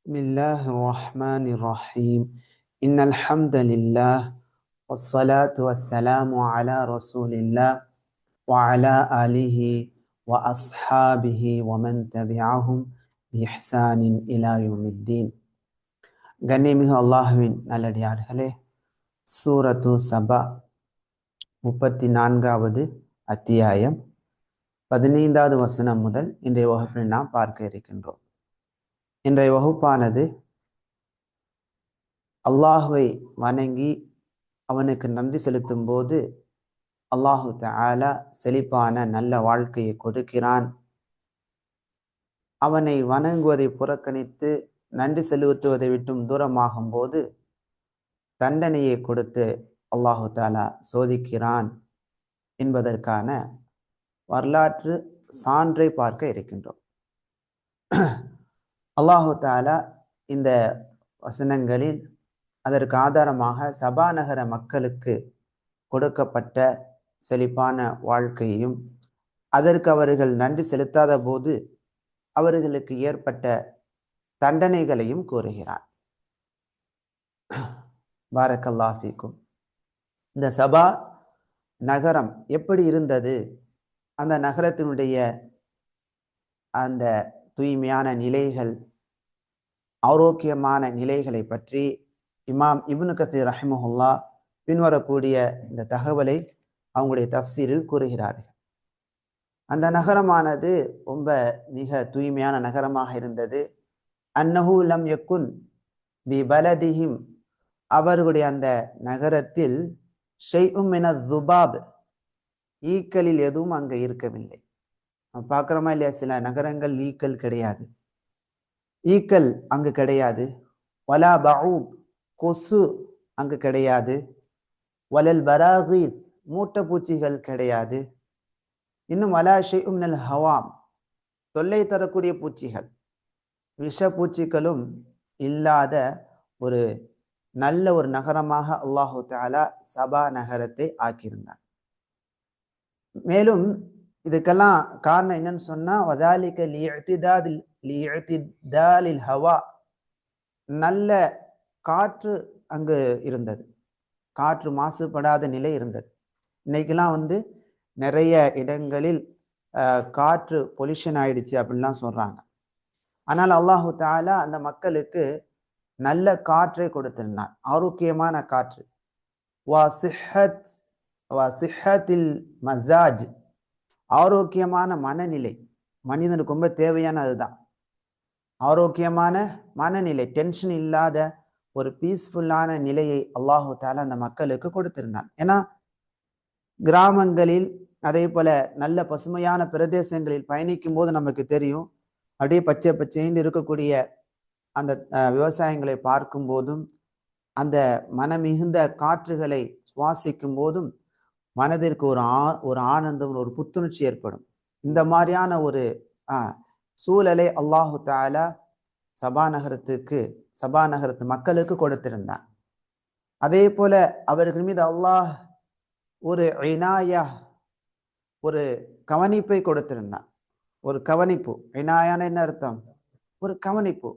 بسم الله الرحمن الرحيم إن الحمد لله والصلاة والسلام على رسول الله وعلى آله وأصحابه ومن تبعهم بإحسان إلى يوم الدين. கண்ணியமிகு அல்லாஹுவின் நல்லடியார்களே, சூரத்து சபா 34வது அத்தியாயம் 15வது வசனம் முதல் இன்றைய வகுப்பில் நாம் பார்க்க இருக்கின்றோம். இன்றைய வகுப்பானது அல்லாஹுவை வணங்கி அவனுக்கு நன்றி செலுத்தும் போது அல்லாஹு தஆலா செழிப்பான நல்ல வாழ்க்கையை கொடுக்கிறான். அவனை வணங்குவதை புறக்கணித்து நன்றி செலுத்துவதை விட்டும் தூரமாகும் போது தண்டனையை கொடுத்து அல்லாஹு தஆலா சோதிக்கிறான் என்பதற்கான வரலாற்று சான்றை பார்க்க இருக்கின்றோம். அல்லாஹு தஆலா இந்த வசனங்களில் அதற்கு ஆதாரமாக சபா நகர மக்களுக்கு கொடுக்கப்பட்ட செழிப்பான வாழ்க்கையையும் அதற்கு அவர்கள் நன்றி செலுத்தாத போது அவர்களுக்கு ஏற்பட்ட தண்டனைகளையும் கூறுகிறான். பாரக்கல்லாஹு ஃபீக்கும். இந்த சபா நகரம் எப்படி இருந்தது, அந்த நகரத்தினுடைய அந்த தூய்மையான நிலைகள், ஆரோக்கியமான நிலைகளை பற்றி இமாம் இப்னு கஸீர் ரஹிமஹுல்லாஹ் பின்வரக்கூடிய இந்த தகவலை அவங்களுடைய தஃப்சீரில் கூறுகிறார்கள். அந்த நகரமானது ரொம்ப மிக தூய்மையான நகரமாக இருந்தது. அன்னஹு லம் யக்குன் பி பலதிஹிம், அவர்களுடைய அந்த நகரத்தில் ஷைஉம் மினல் துபாப், ஈக்களில் எதுவும் அங்கே இருக்கவில்லை. பார்க்குறோமா இல்லையா, சில நகரங்கள் ஈக்கள் கிடையாது, ஈக்கள் அங்கு கிடையாது. வலா பஊத், கொசு அங்கு கிடையாது. வலல் பராகீத், மூட்டைப்பூச்சிகள் கிடையாது. இன்னும் வலா ஷைஉம் மினல் ஹவாம், தொல்லை தரக்கூடிய பூச்சிகள், விஷ பூச்சிகளும் இல்லாத ஒரு நல்ல ஒரு நகரமாக அல்லாஹு தஆலா சபா நகரத்தை ஆக்கியிருந்தார். மேலும் இதுக்கெல்லாம் காரணம் என்னன்னு சொன்னா, வதாலிக லிஇஅ்திதாலில் ஹவா, நல்ல காற்று அங்கு இருந்தது, காற்று மாசுபடாத நிலை இருந்தது. இன்னைக்கெல்லாம் நிறைய இடங்களில் காற்று பொல்யூஷன் ஆயிடுச்சு அப்படின்லாம் சொல்றாங்க. ஆனால் அல்லாஹு தஆலா அந்த மக்களுக்கு நல்ல காற்றை கொடுத்திருந்தான், ஆரோக்கியமான காற்று. வசிஹத்தில் மசாஜ், ஆரோக்கியமான மனநிலை, மனிதனுக்கு ரொம்ப தேவையான அதுதான், ஆரோக்கியமான மனநிலை, டென்ஷன் இல்லாத ஒரு பீஸ்ஃபுல்லான நிலையை அல்லாஹு தஆலா அந்த மக்களுக்கு கொடுத்திருந்தான். ஏன்னா கிராமங்களில் அதே போல நல்ல பசுமையான பிரதேசங்களில் பயணிக்கும் போது நமக்கு தெரியும், அப்படியே பச்சை பச்சைன்னு இருக்கக்கூடிய அந்த விவசாயங்களை பார்க்கும் போதும் அந்த மனமிகுந்த காற்றுகளை சுவாசிக்கும் போதும் மனதிற்கு ஒரு ஆனந்தம், ஒரு புத்துணர்ச்சி ஏற்படும். இந்த மாதிரியான ஒரு சூழலை அல்லாஹு தஆலா சபா நகரத்து மக்களுக்கு கொடுத்திருந்தான். அதே போல அவர்கள் மீது அல்லாஹ் ஒரு இனாயா, ஒரு கவனிப்பை கொடுத்திருந்தான். ஒரு கவனிப்பு, இனாயான என்ன அர்த்தம்? ஒரு கவனிப்பு,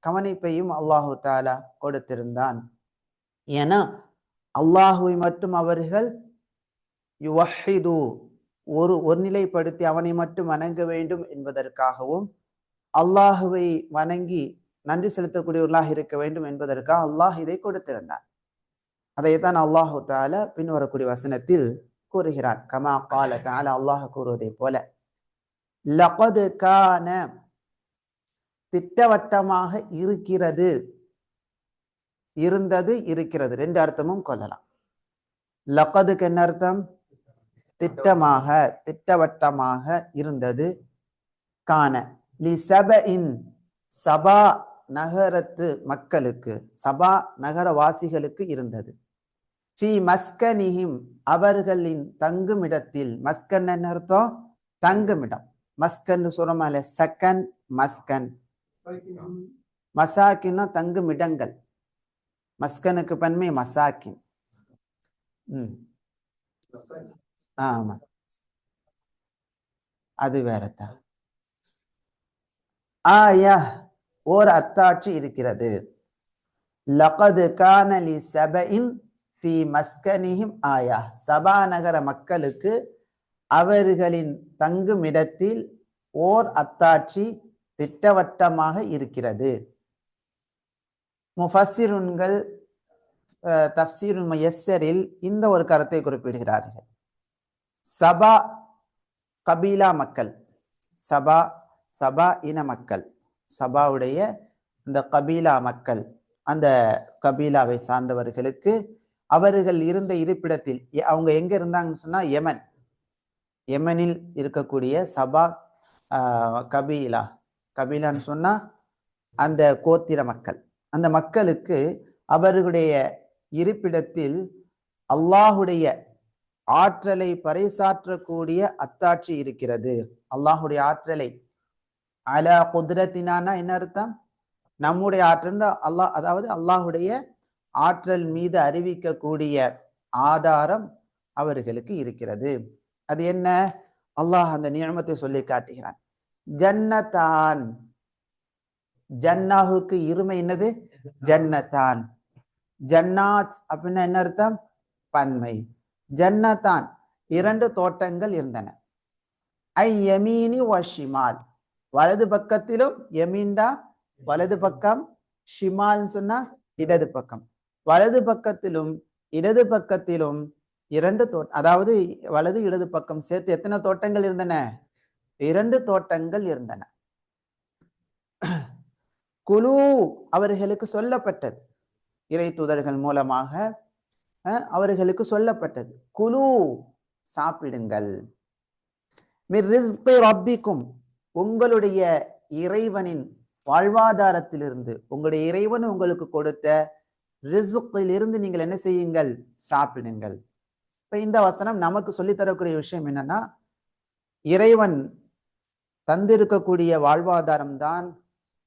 கவனிப்பையும் அல்லாஹு தஆலா கொடுத்திருந்தான். ஏன்னா அல்லாஹுவை மட்டும் அவர்கள் யுவஹிது, ஒரு நிலைப்படுத்தி அவனை மட்டும் வணங்க வேண்டும் என்பதற்காகவும், அல்லாஹுவை வணங்கி நன்றி செலுத்தக்கூடியவர்களாக இருக்க வேண்டும் என்பதற்காக அல்லாஹ் இதை கொடுத்திருந்தான். அதைத்தான் அல்லாஹு தஆலா பின்வரக்கூடிய வசனத்தில் கூறுகிறான். கமா கால தஆலா, அல்லாஹ் கூறுவதை போல, லகத் கான, திட்டவட்டமாக இருக்கிறது, இருந்தது, இருக்கிறது, ரெண்டு அர்த்தமும் கொள்ளலாம். லகதுக்கு என்ன அர்த்தம்? திட்டமாக, திட்டவட்டமாக இருந்தது. கான லி சபஇன், சபா நகரத்து மக்களுக்கு, சபா நகரவாசிகளுக்கு இருந்தது. ஃபி மஸ்கனிஹிம், அவர்களின் தங்குமிடத்தில். மஸ்கன் என்ன அர்த்தம்? தங்குமிடம். மஸ்கன் சொல்றோமால, சக்கன், மஸ்கன். மசாக்கின்னா தங்குமிடங்கள், மஸ்கனுக்கு பன்மை மசாக்கின். ஆமா, அது வேறதான். ஆயா ஓர் அத்தாட்சி இருக்கிறது. லகது கான லி சபஇன் ஃபீ மஸ்கனிஹிம் ஆயா, சபா நகர மக்களுக்கு அவர்களின் தங்குமிடத்தில் ஓர் அத்தாட்சி திட்டவட்டமாக இருக்கிறது. முஃபஸ்ஸிருன்கள் தஃப்சீருல் முயஸ்ஸரில் இந்த ஒரு கருத்தை குறிப்பிடுகிறார்கள். சபா கபீலா மக்கள், சபா இன மக்கள், சபாவுடைய இந்த கபீலா மக்கள், அந்த கபீலாவை சார்ந்தவர்களுக்கு அவர்கள் இருந்த இருப்பிடத்தில், அவங்க எங்க இருந்தாங்கன்னு சொன்னா யமனில் இருக்கக்கூடிய சபா கபீலான்னு சொன்னா அந்த கோத்திர மக்கள், அந்த மக்களுக்கு அவர்களுடைய இருப்பிடத்தில் அல்லாஹுடைய ஆற்றலை பறைசாற்றக்கூடிய அத்தாட்சி இருக்கிறது. அல்லாஹுடைய ஆற்றலை, அலா குத்ரத்தினானா என்ன அர்த்தம்? நம்முடைய ஆற்றல் அல்லாஹ், அதாவது அல்லாஹுடைய ஆற்றல் மீது அறிவிக்கக்கூடிய ஆதாரம் அவர்களுக்கு இருக்கிறது. அது என்ன? அல்லாஹ் அந்த நியமத்தை சொல்லி காட்டுகிறான். ஜன்னதான், ஜன்னாஹுக்கு இருமை என்னது? ஜன்னதான். ஜன்னாத் அப்படின்னா என்ன அர்த்தம்? பன்மை. ஜன்னதான், இரண்டு தோட்டங்கள் இருந்தன. ஐ யமீனி வ ஷிமால், வலது பக்கத்திலும், யமீன்டா வலது பக்கம், ஷிமால் சொன்னா இடது பக்கம், வலது பக்கத்திலும் இடது பக்கத்திலும் இரண்டு தோட்டம், அதாவது வலது இடது பக்கம் சேர்த்து எத்தனை தோட்டங்கள் இருந்தன? இரண்டு தோட்டங்கள் இருந்தன. குலு, அவர்களுக்கு சொல்லப்பட்டது, இறை தூதர்கள் மூலமாக அவர்களுக்கு சொல்லப்பட்டது, குலு சாப்பிடுங்கள், மிர் ரிஸ்கி ரப்பிக்கும், உங்களுடைய இறைவனின் வாழ்வாதாரத்திலிருந்து, உங்களுடைய இறைவன் உங்களுக்கு கொடுத்த ரிஸ்கிலிருந்து நீங்கள் என்ன செய்யுங்கள்? சாப்பிடுங்கள். இப்ப இந்த வசனம் நமக்கு சொல்லித்தரக்கூடிய விஷயம் என்னன்னா, இறைவன் தந்திருக்கக்கூடிய வாழ்வாதாரம் தான்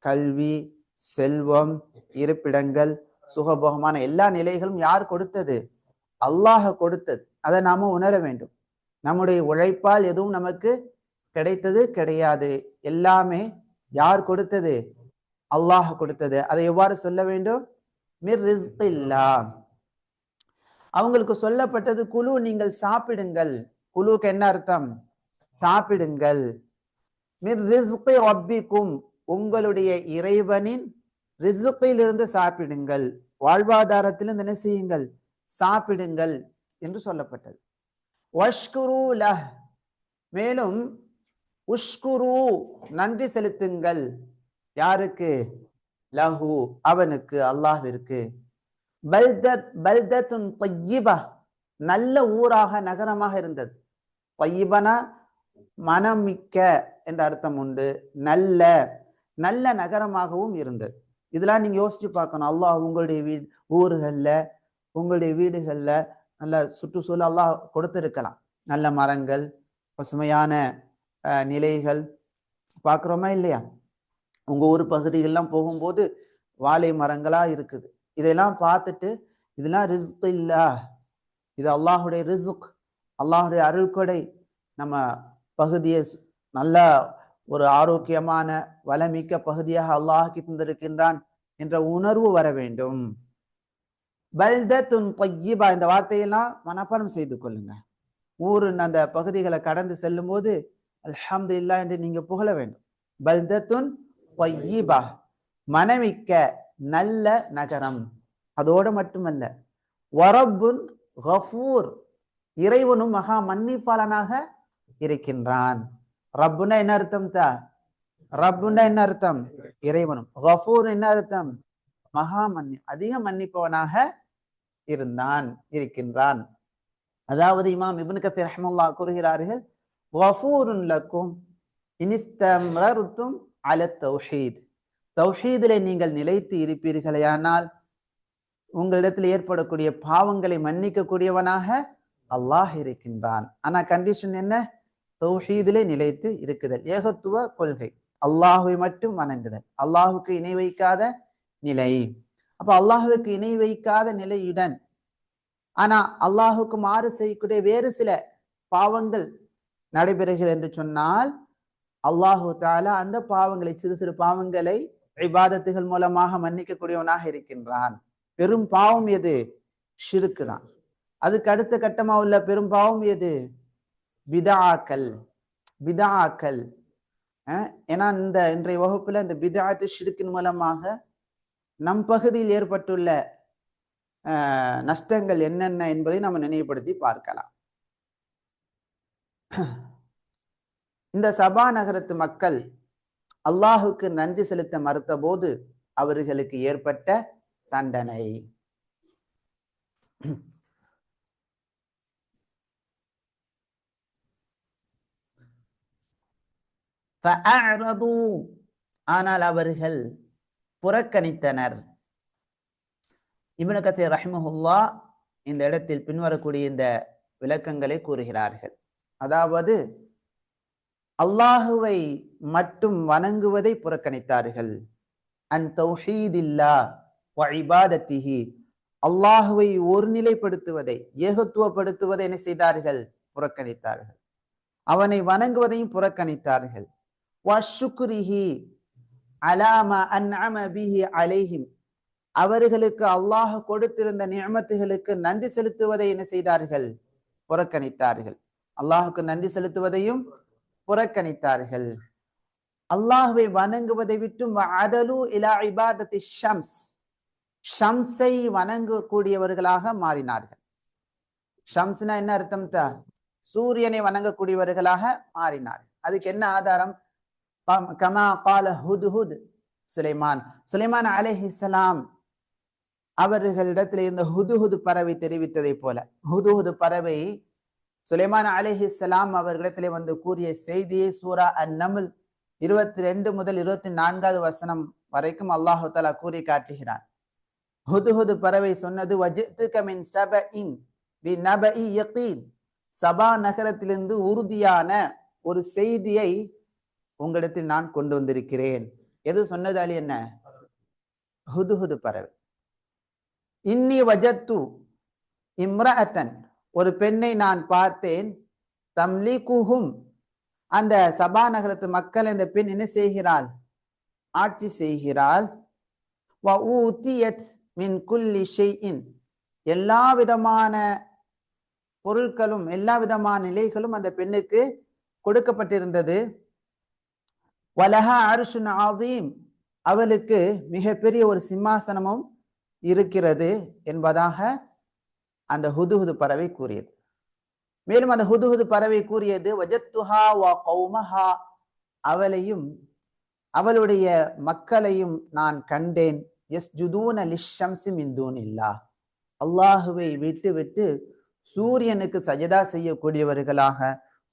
கல்வி, செல்வம், இருப்பிடங்கள், சுகபோகமான எல்லா நிலைகளும் யார் கொடுத்தது? அல்லாஹ் கொடுத்தது. அதை நாம உணர வேண்டும். நம்முடைய உழைப்பால் எதுவும் நமக்கு கிடைத்தது கிடையாது. எல்லாமே யார் கொடுத்தது? அல்லாஹ் கொடுத்தது. அதை எவ்வாறு சொல்ல வேண்டும்? மிர் ரிஸ்கில்லாஹ். அவங்களுக்கு சொல்லப்பட்டது குலு, நீங்கள் சாப்பிடுங்கள். குலுக்கு என்ன அர்த்தம்? சாப்பிடுங்கள். மிர் ரிஸ்கி ரப்பிக்கும், உங்களுடைய இறைவனின் ரிஸ்கிலிருந்து சாப்பிடுங்கள், வாழ்வாதாரத்திலிருந்து என்ன செய்யுங்கள்? சாப்பிடுங்கள் என்று சொல்லப்பட்டது. வஷ்குரு லஹ், மேலும் உஷ்குரு, நன்றி செலுத்துங்கள். யாருக்கு? லஹு, அவனுக்கு, அல்லாஹ்விற்கு. பல்தத்துன் தய்யிபா, நல்ல ஊராக, நகரமாக இருந்தது. தய்யிபனா மனமிக்க என்ற அர்த்தம் உண்டு. நல்ல நல்ல நகரமாகவும் இருந்தது. இதெல்லாம் நீங்க யோசிச்சு பார்க்கணும். அல்லாஹ் உங்களுடைய ஊர்கள்ல, உங்களுடைய வீடுகள்ல நல்ல சுற்றுச்சூழல் அல்லாஹ் கொடுத்திருக்கலாம். நல்ல மரங்கள், பசுமையான நிலைகள் பார்க்குறோமா இல்லையா? உங்க ஊர் பகுதிகள்லாம் போகும்போது வாழை மரங்களா இருக்குது. இதெல்லாம் பார்த்துட்டு இதெல்லாம் ரிஸ்க் இல்லா, இது அல்லாஹுடைய ரிஸ்க், அல்லாஹுடைய அருள்கொடை, நம்ம பகுதியை நல்ல ஒரு ஆரோக்கியமான வளமிக்க பகுதியாக அல்லாஹ்க்கு தந்திருக்கின்றான் என்ற உணர்வு வர வேண்டும். பல்தத்துன் தய்யிபா, இந்த வார்த்தையெல்லாம் மனப்பாடம் செய்து கொள்ளுங்க. ஊரின் அந்த பகுதிகளை கடந்து செல்லும் போது அல்ஹம்துலில்லாஹ் என்று நீங்க புகழ வேண்டும். பல்தத்துன் தய்யிபா, மனமிக்க நல்ல நகரம். அதோடு மட்டுமல்ல, வரப்புன் கஃபூர், இறைவனும் மகா மன்னிப்பாளனாக இருக்கின்றான். ரப்புனா என்ன அர்த்தம்? ரப்புனா என்ன அர்த்தம்? இறைவனும். கஃபூர் என்ன அர்த்தம்? மகா அதிக மன்னிப்பவனாக இருக்கின்றான். அதாவது இமாம் இப்னு கத்தீர் ரஹ்மத்துல்லாஹி கூறுகிறார்கள், கஃபூருன் லக்கும் இனிஸ்தம்ரர்தும் அல தௌஹீத், தௌஹீதிலே நீங்கள் நிலைத்து இருப்பீர்களேயானால் உங்களிடத்தில் ஏற்படக்கூடிய பாவங்களை மன்னிக்க கூடியவனாக அல்லாஹ் இருக்கின்றான். ஆனா கண்டிஷன் என்ன? தௌஹீதிலே நிலைத்து இருக்குதல், ஏகத்துவ கொள்கை, அல்லாஹுவை மட்டும் வணங்குதல், அல்லாஹுக்கு இணை வைக்காத நிலை. அப்ப அல்லாஹுக்கு இணை வைக்காத நிலையுடன், ஆனா அல்லாஹுக்கு மாறு செய்யக்கூடிய வேறு சில பாவங்கள் நடைபெறுகிறது என்று சொன்னால், அல்லாஹு தஆலா அந்த பாவங்களை, சிறு சிறு பாவங்களை இபாதத்துகள் மூலமாக மன்னிக்கக்கூடியவனாக இருக்கின்றான். பெரும் பாவம் எது? ஷிருக்கு தான். அதுக்கு அடுத்த கட்டமா உள்ள பெரும் பாவம் எது? பிதாக்கள். பிதாக்கள். ஏன்னா இந்த இன்றைய வகுப்புல இந்த பிதாத்து ஷிருக்கின் மூலமாக நம் பகுதியில் ஏற்பட்டுள்ள நஷ்டங்கள் என்னென்ன என்பதை நம்ம நினைவுபடுத்தி பார்க்கலாம். இந்த சபா நகரத்து மக்கள் அல்லாஹுக்கு நன்றி செலுத்த மறுத்த போது அவர்களுக்கு ஏற்பட்ட தண்டனை. ஆனால் அவர்கள் புறக்கணித்தனர். இப்னு கதீர் ரஹிமஹுல்லாஹ் இந்த இடத்தில் பின்வரக்கூடிய இந்த விளக்கங்களை கூறுகிறார்கள். அதாவது அல்லாஹுவை மட்டும் வணங்குவதை புறக்கணித்தார்கள். அன் தௌஹீதில்லாஹ் வ இபாதத்திஹி, அல்லாஹுவை ஒருநிலைப்படுத்துவதை, ஏகத்துவப்படுத்துவதை என்ன செய்தார்கள்? புறக்கணித்தார்கள். அவனை வணங்குவதையும் புறக்கணித்தார்கள். வ ஷுக்ரிஹி அலா மா அன்அம பிஹி அலைஹிம், அவர்களுக்கு அல்லாஹ் கொடுத்திருந்த நிஅமத்துகளுக்கு நன்றி செலுத்துவதை என்ன செய்தார்கள்? புறக்கணித்தார்கள். அல்லாஹுக்கு நன்றி செலுத்துவதையும் புறக்கணித்தார்கள். அல்லாஹுவை வணங்குவதை விட்டும் அதலு இலா இபாதத்தி ஷம்ஸ், ஷம்ஸை வணங்கக்கூடியவர்களாக மாறினார்கள். ஷம்ஸ்னா என்ன அர்த்தம்? சூரியனை வணங்கக்கூடியவர்களாக மாறினார்கள். அதுக்கு என்ன ஆதாரம்? கமா கால ஹுத்ஹுத் சுலைமான், சுலைமான் அலைஹிஸ்ஸலாம் அவர்களிடத்தில் இருந்த ஹுதுஹுது பறவை தெரிவித்ததை போல, ஹுதுஹுது பறவை சுலைமான் அலைஹிஸ்ஸலாம் அவர்களிடத்திலே வந்து கூறிய செய்தியை சூரா அன்-நம்ல் 22 முதல் 24வது வசனம் வரைக்கும் அல்லாஹு தஆலா கூறி காட்டுகிறார். ஹுதுஹுது பறவை சொன்னது, வஜிதுக மின் சபஇன் பிநபஇ யகீன், சபா நகரத்திலிருந்து உறுதியான ஒரு செய்தியை உங்களிடத்தில் நான் கொண்டு வந்திருக்கிறேன். எது சொன்னது? அலி என்ன? ஹுதுஹுது பறவை. இன்னி வஜத்து இம்ரஅத்தன், ஒரு பெண்ணை நான் பார்த்தேன், தம்லிகுஹும், அந்த சபா நகரத்து மக்கள் இந்த பெண் என்ன செய்கிறாள்? ஆட்சி செய்கிறாள். வ ஊதியத் மின் குல்லி ஷைஇன், எல்லா விதமான பொருட்களும் எல்லா விதமான நிலைகளும் அந்த பெண்ணுக்கு கொடுக்கப்பட்டிருந்தது. வலஹா அர்ஷுன் ஆதீம், அவளுக்கு மிகப்பெரிய ஒரு சிம்மாசனமும் இருக்கிறது என்பதாக அந்த ஹுதுஹுது பறவை கூறியது. மேலும் அந்த ஹுதுஹுது பறவை கூறியது, வஜத்துஹா வ கௌமஹா, அவளையும் அவளுடைய மக்களையும் நான் கண்டேன், யஸ்ஜுதூன லிஷ்ஷம்ஸி மின் தூனில்லாஹ், அல்லாஹுவை விட்டு விட்டு சூரியனுக்கு சஜதா செய்யக்கூடியவர்களாக,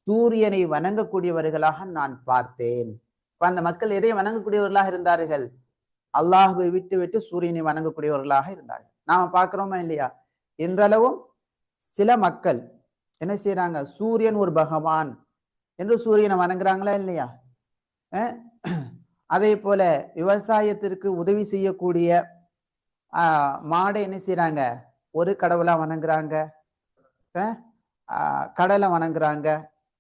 சூரியனை வணங்கக்கூடியவர்களாக நான் பார்த்தேன். அந்த மக்கள் எதை வணங்கக்கூடியவர்களாக இருந்தார்கள்? அல்லாஹுவை விட்டு விட்டு சூரியனை வணங்கக்கூடியவர்களாக இருந்தார்கள். நாம பார்க்கிறோமா இல்லையா? என்றளவும் சில மக்கள் என்ன செய்யறாங்க? சூரியன் ஒரு பகவான் என்று சூரியனை வணங்குறாங்களா இல்லையா? அதே போல விவசாயத்திற்கு உதவி செய்யக்கூடிய மாடை என்ன செய்யறாங்க? ஒரு கடவுளா வணங்குறாங்க, கடலை வணங்குறாங்க.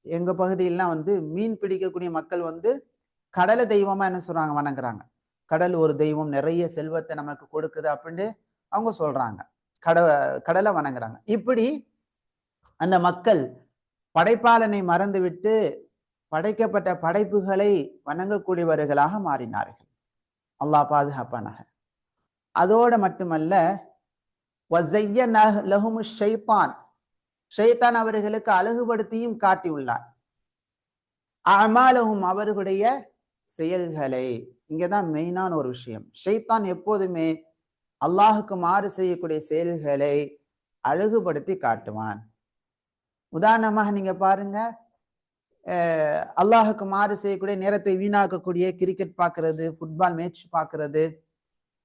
எங்க பகுதியிலாம் வந்து மீன் பிடிக்கக்கூடிய மக்கள் வந்து கடலை தெய்வமா என்ன சொல்றாங்க? வணங்குறாங்க. கடல் ஒரு தெய்வம், நிறைய செல்வத்தை நமக்கு கொடுக்குது அப்படின்னு அவங்க சொல்றாங்க. கடலை வணங்குறாங்க. இப்படி அந்த மக்கள் படைப்பாளனை மறந்துவிட்டு படைக்கப்பட்ட படைப்புகளை வணங்கக்கூடியவர்களாக மாறினார்கள். அல்லாஹ் பாதுகாப்பானாக. அதோட மட்டுமல்ல, ஷைத்தான் அவர்களுக்கு அழகுபடுத்தியும் காட்டியுள்ளார். அமாலஹும், அவர்களுடைய செயல்களை. இங்கதான் மெயினான ஒரு விஷயம். ஷைத்தான் எப்போதுமே அல்லாஹுக்கு மாறு செய்யக்கூடிய செயல்களை அழகுபடுத்தி காட்டுவான். உதாரணமாக நீங்க பாருங்க, அல்லாஹுக்கு மாறு செய்யக்கூடிய, நேரத்தை வீணாக்கக்கூடிய கிரிக்கெட் பார்க்கறது, ஃபுட்பால் மேட்ச் பார்க்கறது,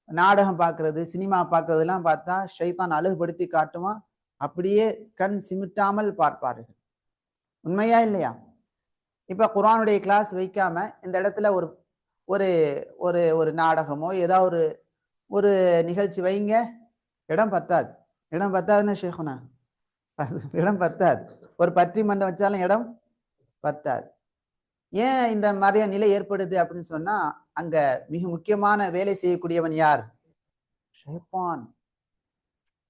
நாடகம் பார்க்கறது, சினிமா பார்க்கறது எல்லாம் பார்த்தா ஷைத்தான் அழகுபடுத்தி காட்டுவான். அப்படியே கண் சிமிட்டாமல் பார்ப்பார்கள். உண்மையா இல்லையா? இப்ப குர்ஆனுடைய கிளாஸ் வைக்காம இந்த இடத்துல ஒரு ஒரு ஒரு ஒரு நாடகமோ ஏதாவது ஒரு நிகழ்ச்சி வைங்க, இடம் பத்தாது. இடம் பத்தாதுன்னு ஷேகுனா, இடம் பத்தாது. ஒரு பற்றி மன்றம் வச்சாலும் இடம் பத்தாது. ஏன் இந்த மாதிரியான நிலை ஏற்படுது அப்படின்னு சொன்னா அங்க மிக முக்கியமான வேலை செய்யக்கூடியவன் யார்? ஷைத்தான்.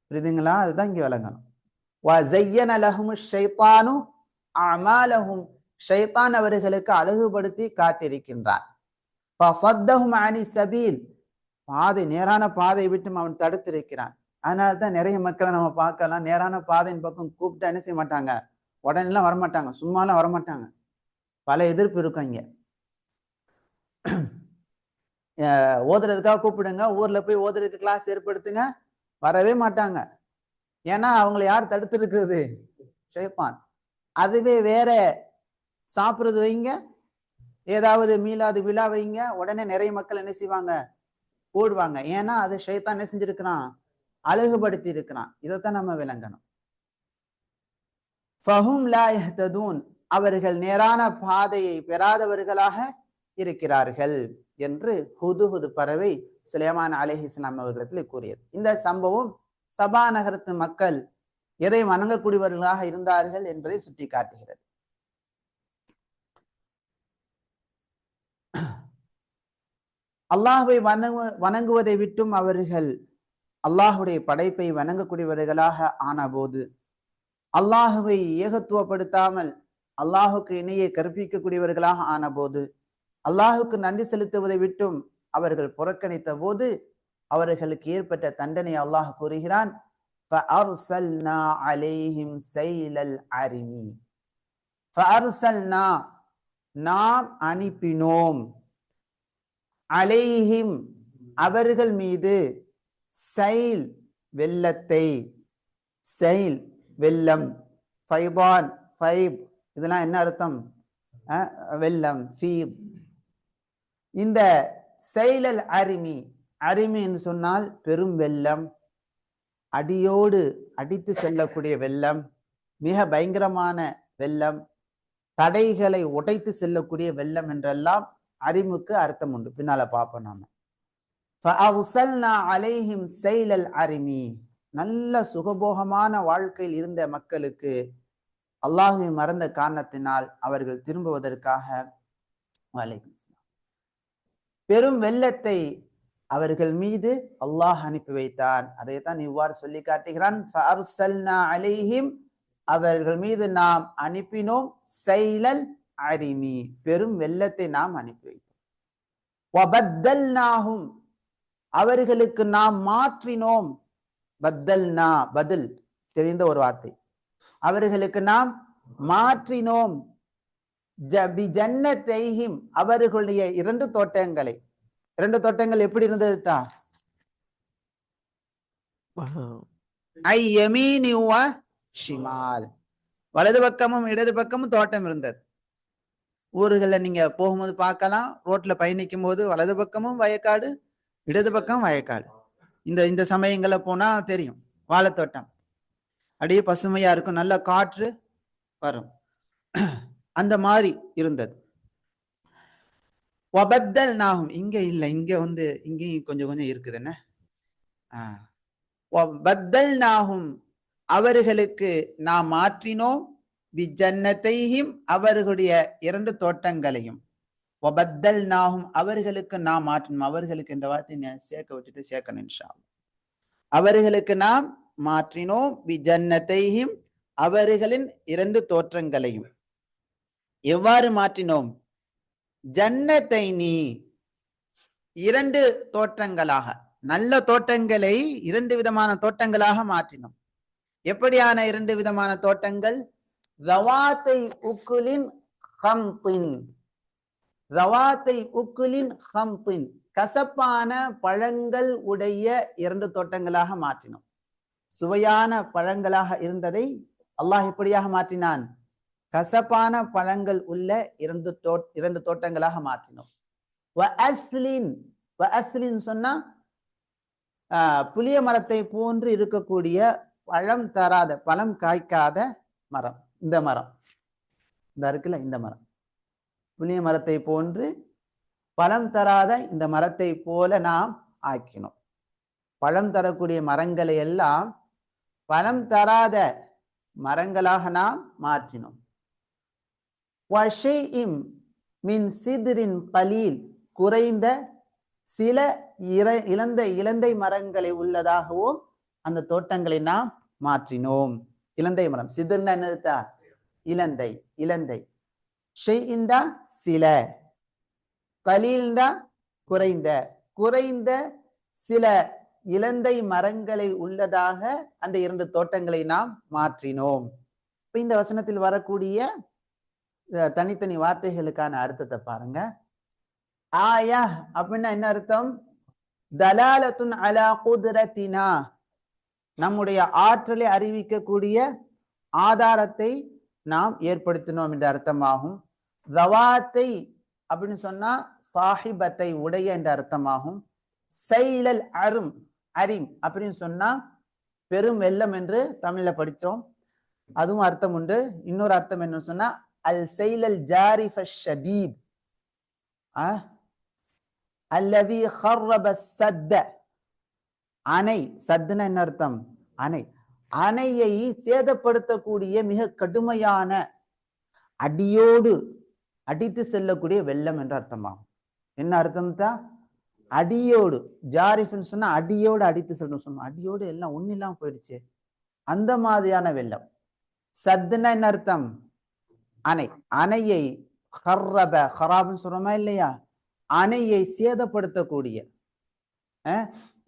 புரியுதுங்களா? அதுதான் இங்க விளங்கணும். وَزَيَّنَ لَهُمُ الشَّيْطَانُ أَعْمَالَهُم ஷைத்தான் அவர்களுக்கு அழகுபடுத்தி காட்டியிருக்கின்றான். فَصَدَّهُمْ عَنِ السَّبِيلِ பாதை நேரான பாதை விட்டு அவன் தடுத்திருக்கிறான். அதனால தான் நிறைய மக்களை நம்ம பார்க்கலாம், நேரான பாதையின் பக்கம் கூப்பிட்டா என்ன செய்ய மாட்டாங்க, உடனே எல்லாம் வரமாட்டாங்க, சும்மாலாம் வரமாட்டாங்க. பல எதிர்ப்பு இருக்கும் இங்க. ஓதுறதுக்காக கூப்பிடுங்க, ஊர்ல போய் ஓதுறதுக்கு கிளாஸ் ஏற்படுத்துங்க, வரவே மாட்டாங்க. ஏன்னா அவங்களை யார் தடுத்து இருக்கிறது? ஷைத்தான். அதுவே வேற சாப்பிடுறது வைங்க, ஏதாவது மீளாது விழா வைங்க, உடனே நிறைய மக்கள் என்ன செய்வாங்க, ஓடுவாங்க. ஏன்னா அது ஷைத்தான் என்ன செஞ்சிருக்கிறான், அழகுபடுத்தி இருக்கிறான். இதைத்தான் நம்ம விளங்கணும். ஃபஹும் லா யஹ்ததூன் அவர்கள் நேரான பாதையை பெறாதவர்களாக இருக்கிறார்கள் என்று ஹுதுஹுது பறவை சுலைமான் அலைஹிஸ்ஸலாம் அவர்களிடத்தில் கூறியது. இந்த சம்பவம் சபா நகரத்து மக்கள் எதை வணங்கக்கூடியவர்களாக இருந்தார்கள் என்பதை சுட்டி காட்டுகிறது. அல்லாஹ்வை வணங்குவதை விட்டும் அவர்கள் அல்லாஹுடைய படைப்பை வணங்கக்கூடியவர்களாக ஆனபோது, அல்லாஹுவை ஏகத்துவப்படுத்தாமல் அல்லாஹுக்கு இணையை கற்பிக்கக்கூடியவர்களாக ஆனபோது, அல்லாஹுக்கு நன்றி செலுத்துவதை விட்டும் அவர்கள் புறக்கணித்த போது அவர்களுக்கு ஏற்பட்ட தண்டனை அல்லாஹ் கூறுகிறான். فَأَرْسَلْنَا عَلَيْهِمْ سَيْلَ الْعَرِمِ فَأَرْسَلْنَا நாம் அனுப்பினோம், அலைஹிம் அவர்கள் மீது, சைல் வெள்ளத்தை, சைல் வெள்ளம், ஃபைதான் ஃபைப் இதெல்லாம் என்ன அர்த்தம்? வெள்ளம், ஃபீத். இந்த சைலல் அரிமி, அரிமி என்று சொன்னால் பெரும் வெள்ளம், அடியோடு அடித்து செல்லக்கூடிய வெள்ளம், மிக பயங்கரமான வெள்ளம், தடைகளை உடைத்து செல்லக்கூடிய வெள்ளம் என்றெல்லாம் அரிமுக்கு அர்த்தம் உண்டு. பின்னால பார்ப்போம் நாம. فَأَرْسَلْنَا عَلَيْهِمْ سَيْلَ الْعَرِمِ நல்ல சுகபோகமான வாழ்க்கையில் இருந்த மக்களுக்கு அல்லாஹ்வை மறந்த காரணத்தினால் அவர்கள் திரும்புவதற்காக பெரும் வெள்ளத்தை அவர்கள் மீது அல்லாஹ் அனுப்பி வைத்தான். அதைத்தான் இவ்வாறு சொல்லி காட்டுகிறான். فَأَرْسَلْنَا عَلَيْهِمْ அவர்கள் மீது நாம் அனுப்பினோம், சைலல் அரிமி பெரும் வெள்ளத்தை நாம் அனுப்பி வைத்தோம். وَبَدَّلْنَاهُمْ அவர்களுக்கு நாம் மாற்றினோம். பத்தல்னா பதில் தெரிந்த ஒரு வார்த்தை. அவர்களுக்கு நாம் மாற்றினோம். ஜன்னத்தைஹிம் அவர்களுடைய இரண்டு தோட்டங்களை. இரண்டு தோட்டங்கள் எப்படி இருந்தது தான்? ஐயமீனி வ ஷிமால் வலது பக்கமும் இடது பக்கமும் தோட்டம் இருந்தது. ஊர்களில் நீங்க போகும்போது பார்க்கலாம், ரோட்ல பயணிக்கும் போது வலது பக்கமும் வயக்காடு, இடது பக்கம் வயக்காடு. இந்த சமயங்கள போனா தெரியும், வாழைத்தோட்டம் அப்படியே பசுமையா இருக்கும், நல்ல காற்று வரும், அந்த மாதிரி இருந்தது. வபத்தல் நாகும் இங்க இல்ல, இங்க இங்கேயும் கொஞ்சம் கொஞ்சம் இருக்குது என்ன. பத்தல் நாகும் அவர்களுக்கு நாம் மாற்றினோம், பிஜன்னத்தைஹிம் அவர்களுடைய இரண்டு தோட்டங்களையும், வபத்தல் நாகும் அவர்களுக்கு நாம் மாற்றினோம். அவர்களுக்கு என்ற வார்த்தை சேர்க்க விட்டுட்டு சேர்க்கணும் இன்ஷா அல்லாஹ். அவர்களுக்கு நாம் மாற்றினோம், பிஜன்னத்தைஹிம் அவர்களின் இரண்டு தோற்றங்களையும். எவ்வாறு மாற்றினோம்? ஜன்னத்தைனி இரண்டு தோற்றங்களாக, நல்ல தோட்டங்களை இரண்டு விதமான தோட்டங்களாக மாற்றினோம். எப்படியான இரண்டு விதமான தோட்டங்கள்? ذواத்தை உக்குலின் ஹம்தின், ذواத்தை உக்குலின் ஹம்தின் கசப்பான பழங்கள் உடைய இரண்டு தோட்டங்களாக மாற்றினோம். சுவையான பழங்களாக இருந்ததை அல்லாஹ் எப்படியாக மாற்றினான்? கசப்பான பழங்கள் உள்ள இரண்டு தோட்டங்களாக மாற்றினோம். சொன்னா புளிய மரத்தை போன்று இருக்கக்கூடிய பழம் தராத, பழம் காய்க்காத மரம். இந்த மரம் இந்த இருக்குல்ல, இந்த மரம் புளிய மரத்தை போன்று பழம் தராத இந்த மரத்தை போல நாம் ஆக்கினோம். பழம் தரக்கூடிய மரங்களை எல்லாம் பழம் தராத மரங்களாக நாம் மாற்றினோம். மின் சிதிரின் கலீல், குறைந்த சில இலந்தை மரங்களை உள்ளதாகவும் அந்த தோட்டங்களை நாம் மாற்றினோம். இலந்தை மரம், சிதிர்னா என்னதுதா? இலந்தை. இலந்தை ஷைஇன்டா சில, கலீல்டா குறைந்த, குறைந்த சில இலந்தை மரங்களை உள்ளதாக அந்த 2 தோட்டங்களை நாம் மாற்றினோம். இப்ப இந்த வசனத்தில் வரக்கூடிய தனித்தனி வார்த்தைகளுக்கான அர்த்தத்தை பாருங்க. ஆயா அப்படின்னா என்ன அர்த்தம்? தலாலத்துன் அலா குத்ரத்தினா, நம்முடைய ஆற்றலை அறிவிக்கக்கூடிய ஆதாரத்தை நாம் ஏற்படுத்தினோம் என்ற அர்த்தமாகும். தவாத்தை அப்படின்னு சொன்னா சாஹிபத்தை உடைய என்ற அர்த்தமாகும். சைலல் அரும் அரிம் அப்படின்னு சொன்னா பெரும் வெள்ளம் என்று தமிழ்ல படிச்சோம், அதுவும் அர்த்தம் உண்டு. இன்னொரு அர்த்தம் என்ன சொன்னா அல் சைலல் ஜாரிஃப ஷதீத் அல்லதி ஹர்ரப சத்த, அணை. சத்துனா என்ன அர்த்தம்? அணை. அணையை சேதப்படுத்தக்கூடிய மிக கடுமையான அடியோடு அடித்து செல்லக்கூடிய வெள்ளம் என்ற அர்த்தமாகும். என்ன அர்த்தம் தான்? அடியோடு. ஜாரிஃப்னு சொன்னா அடியோடு அடித்து செல்லணும் சொன்னோம். அடியோடு எல்லாம் ஒன்னும் இல்லாம போயிடுச்சு, அந்த மாதிரியான வெள்ளம். சத்துனா என்ன அர்த்தம்? அணை. அணையை ஹர்ரப, ஹராப்னு சொல்றோமா இல்லையா? அணையை சேதப்படுத்தக்கூடிய,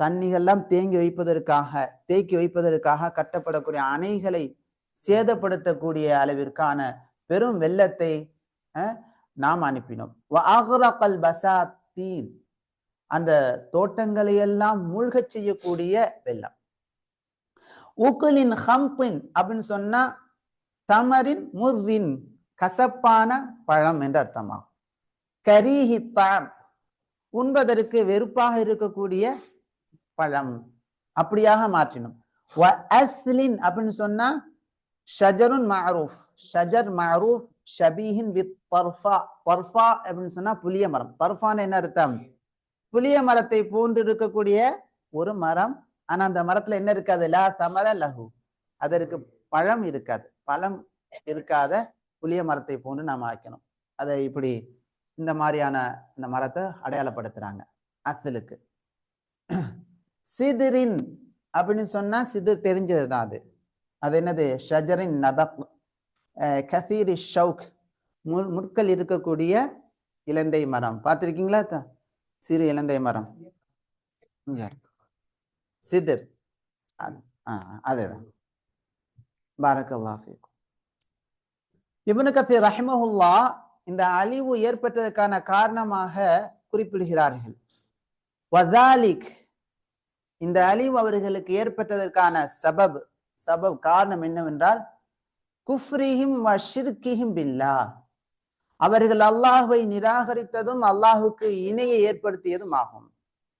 தண்ணிகள்லாம் தேக்கி வைப்பதற்காக கட்டப்படக்கூடிய அணைகளை சேதப்படுத்தக்கூடிய அளவிற்கான பெரும் வெள்ளத்தை நாம் அனுப்பினோம். அந்த தோட்டங்களை எல்லாம் மூழ்கச் செய்யக்கூடிய வெள்ளம். உகுலின் ஹம்தின் அப்படின்னு சொன்னா தமரின் முர்ரின், கசப்பான பழம் என்று அர்த்தமாகும். கரீஹி தாம், உண்பதற்கு வெறுப்பாக இருக்கக்கூடிய பழம், அப்படியாக மாற்றினோம். வ அஸ்லின் அப்படின்னு சொன்னா ஷஜருன் மஅரூஃப், ஷஜர் மஅரூஃப் ஷபீஹின் வித் தர்ஃபா. தர்ஃபா அப்படின்னு சொன்னா புளிய மரம். தர்ஃபான்னு என்ன அர்த்தம்? புளிய மரத்தை போன்று இருக்கக்கூடிய ஒரு மரம். ஆனா அந்த மரத்துல என்ன இருக்காது? லா தமர லஹு, அதற்கு பழம் இருக்காது. பழம் இருக்காத புளிய மரத்தை போன்று நாம் ஆக்கணும். அதை இப்படி இந்த மாதிரியான இந்த மரத்தை அடையாளப்படுத்துறாங்க அஸ்லுக்கு. சிதிரின் அப்படின்னு சொன்னா சிதிர் தெரிஞ்சதுதான். அது என்னது? ஷஜரின் நபக் கசீரி ஷவுக், முற்கள் இருக்கக்கூடிய இலந்தை மரம். பார்த்திருக்கீங்களா? சிறு இலந்தை மரம் சிதிர், அதுதான். பாரக்கல்லாஹு ஃபீக்கும். இப்னு கஸீர் ரஹிமஹுல்லாஹ் இந்த அழிவு ஏற்பட்டதற்கான காரணமாக குறிப்பிடுகிறார்கள். வதாலிக், இந்த அழிவு அவர்களுக்கு ஏற்பட்டதற்கான சபப் காரணம் என்னவென்றால் குஃப்ரிஹிம் வ ஷிர்கிஹிம் பில்லாஹ், அவர்கள் அல்லாஹ்வை நிராகரித்ததும் அல்லாஹுக்கு இணையை ஏற்படுத்தியதும் ஆகும்.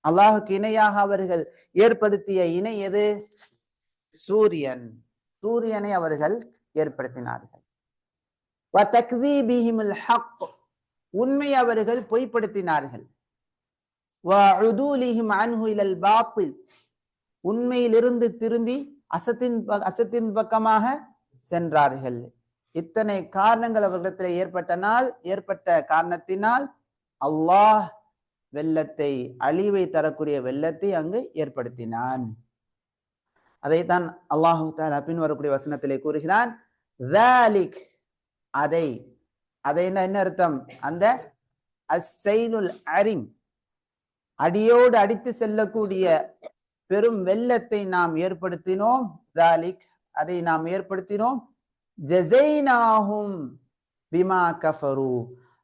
அல்லாஹுக்கு இணையாக அவர்கள் ஏற்படுத்திய இணை எது? சூரியன். சூரியனை அவர்கள் ஏற்படுத்தினார்கள். வ தக்தீபிஹிமுல் ஹக், உண்மை அவர்கள் பொய்ப்படுத்தினார்கள். வ உதூலிஹிம் அன்ஹு இலல் பாத்தில், உண்மையிலிருந்து திரும்பி அசத்தின் பக்கமாக சென்றார்கள். இத்தனை காரணங்கள் அவர்களிடத்தில் ஏற்பட்ட காரணத்தினால் அல்லாஹ் வெள்ளத்தை, அழிவை தரக்கூடிய வெள்ளத்தை அங்கு ஏற்படுத்தினான். அதைத்தான் அல்லாஹு தஆலா பின் வரக்கூடிய வசனத்திலே கூறுகிறான். ذَلِكَ, அதை என்ன அர்த்தம்? அந்த அஸ்ஸைலுல் அரிம், அடியோடு அடித்து செல்லக்கூடிய பெரும் வெள்ளத்தை நாம் ஏற்படுத்தினோம். ذَلِكَ, அதை நாம் ஏற்படுத்தினோம். ஜஸைனாஹும் பிமா கஃபரு,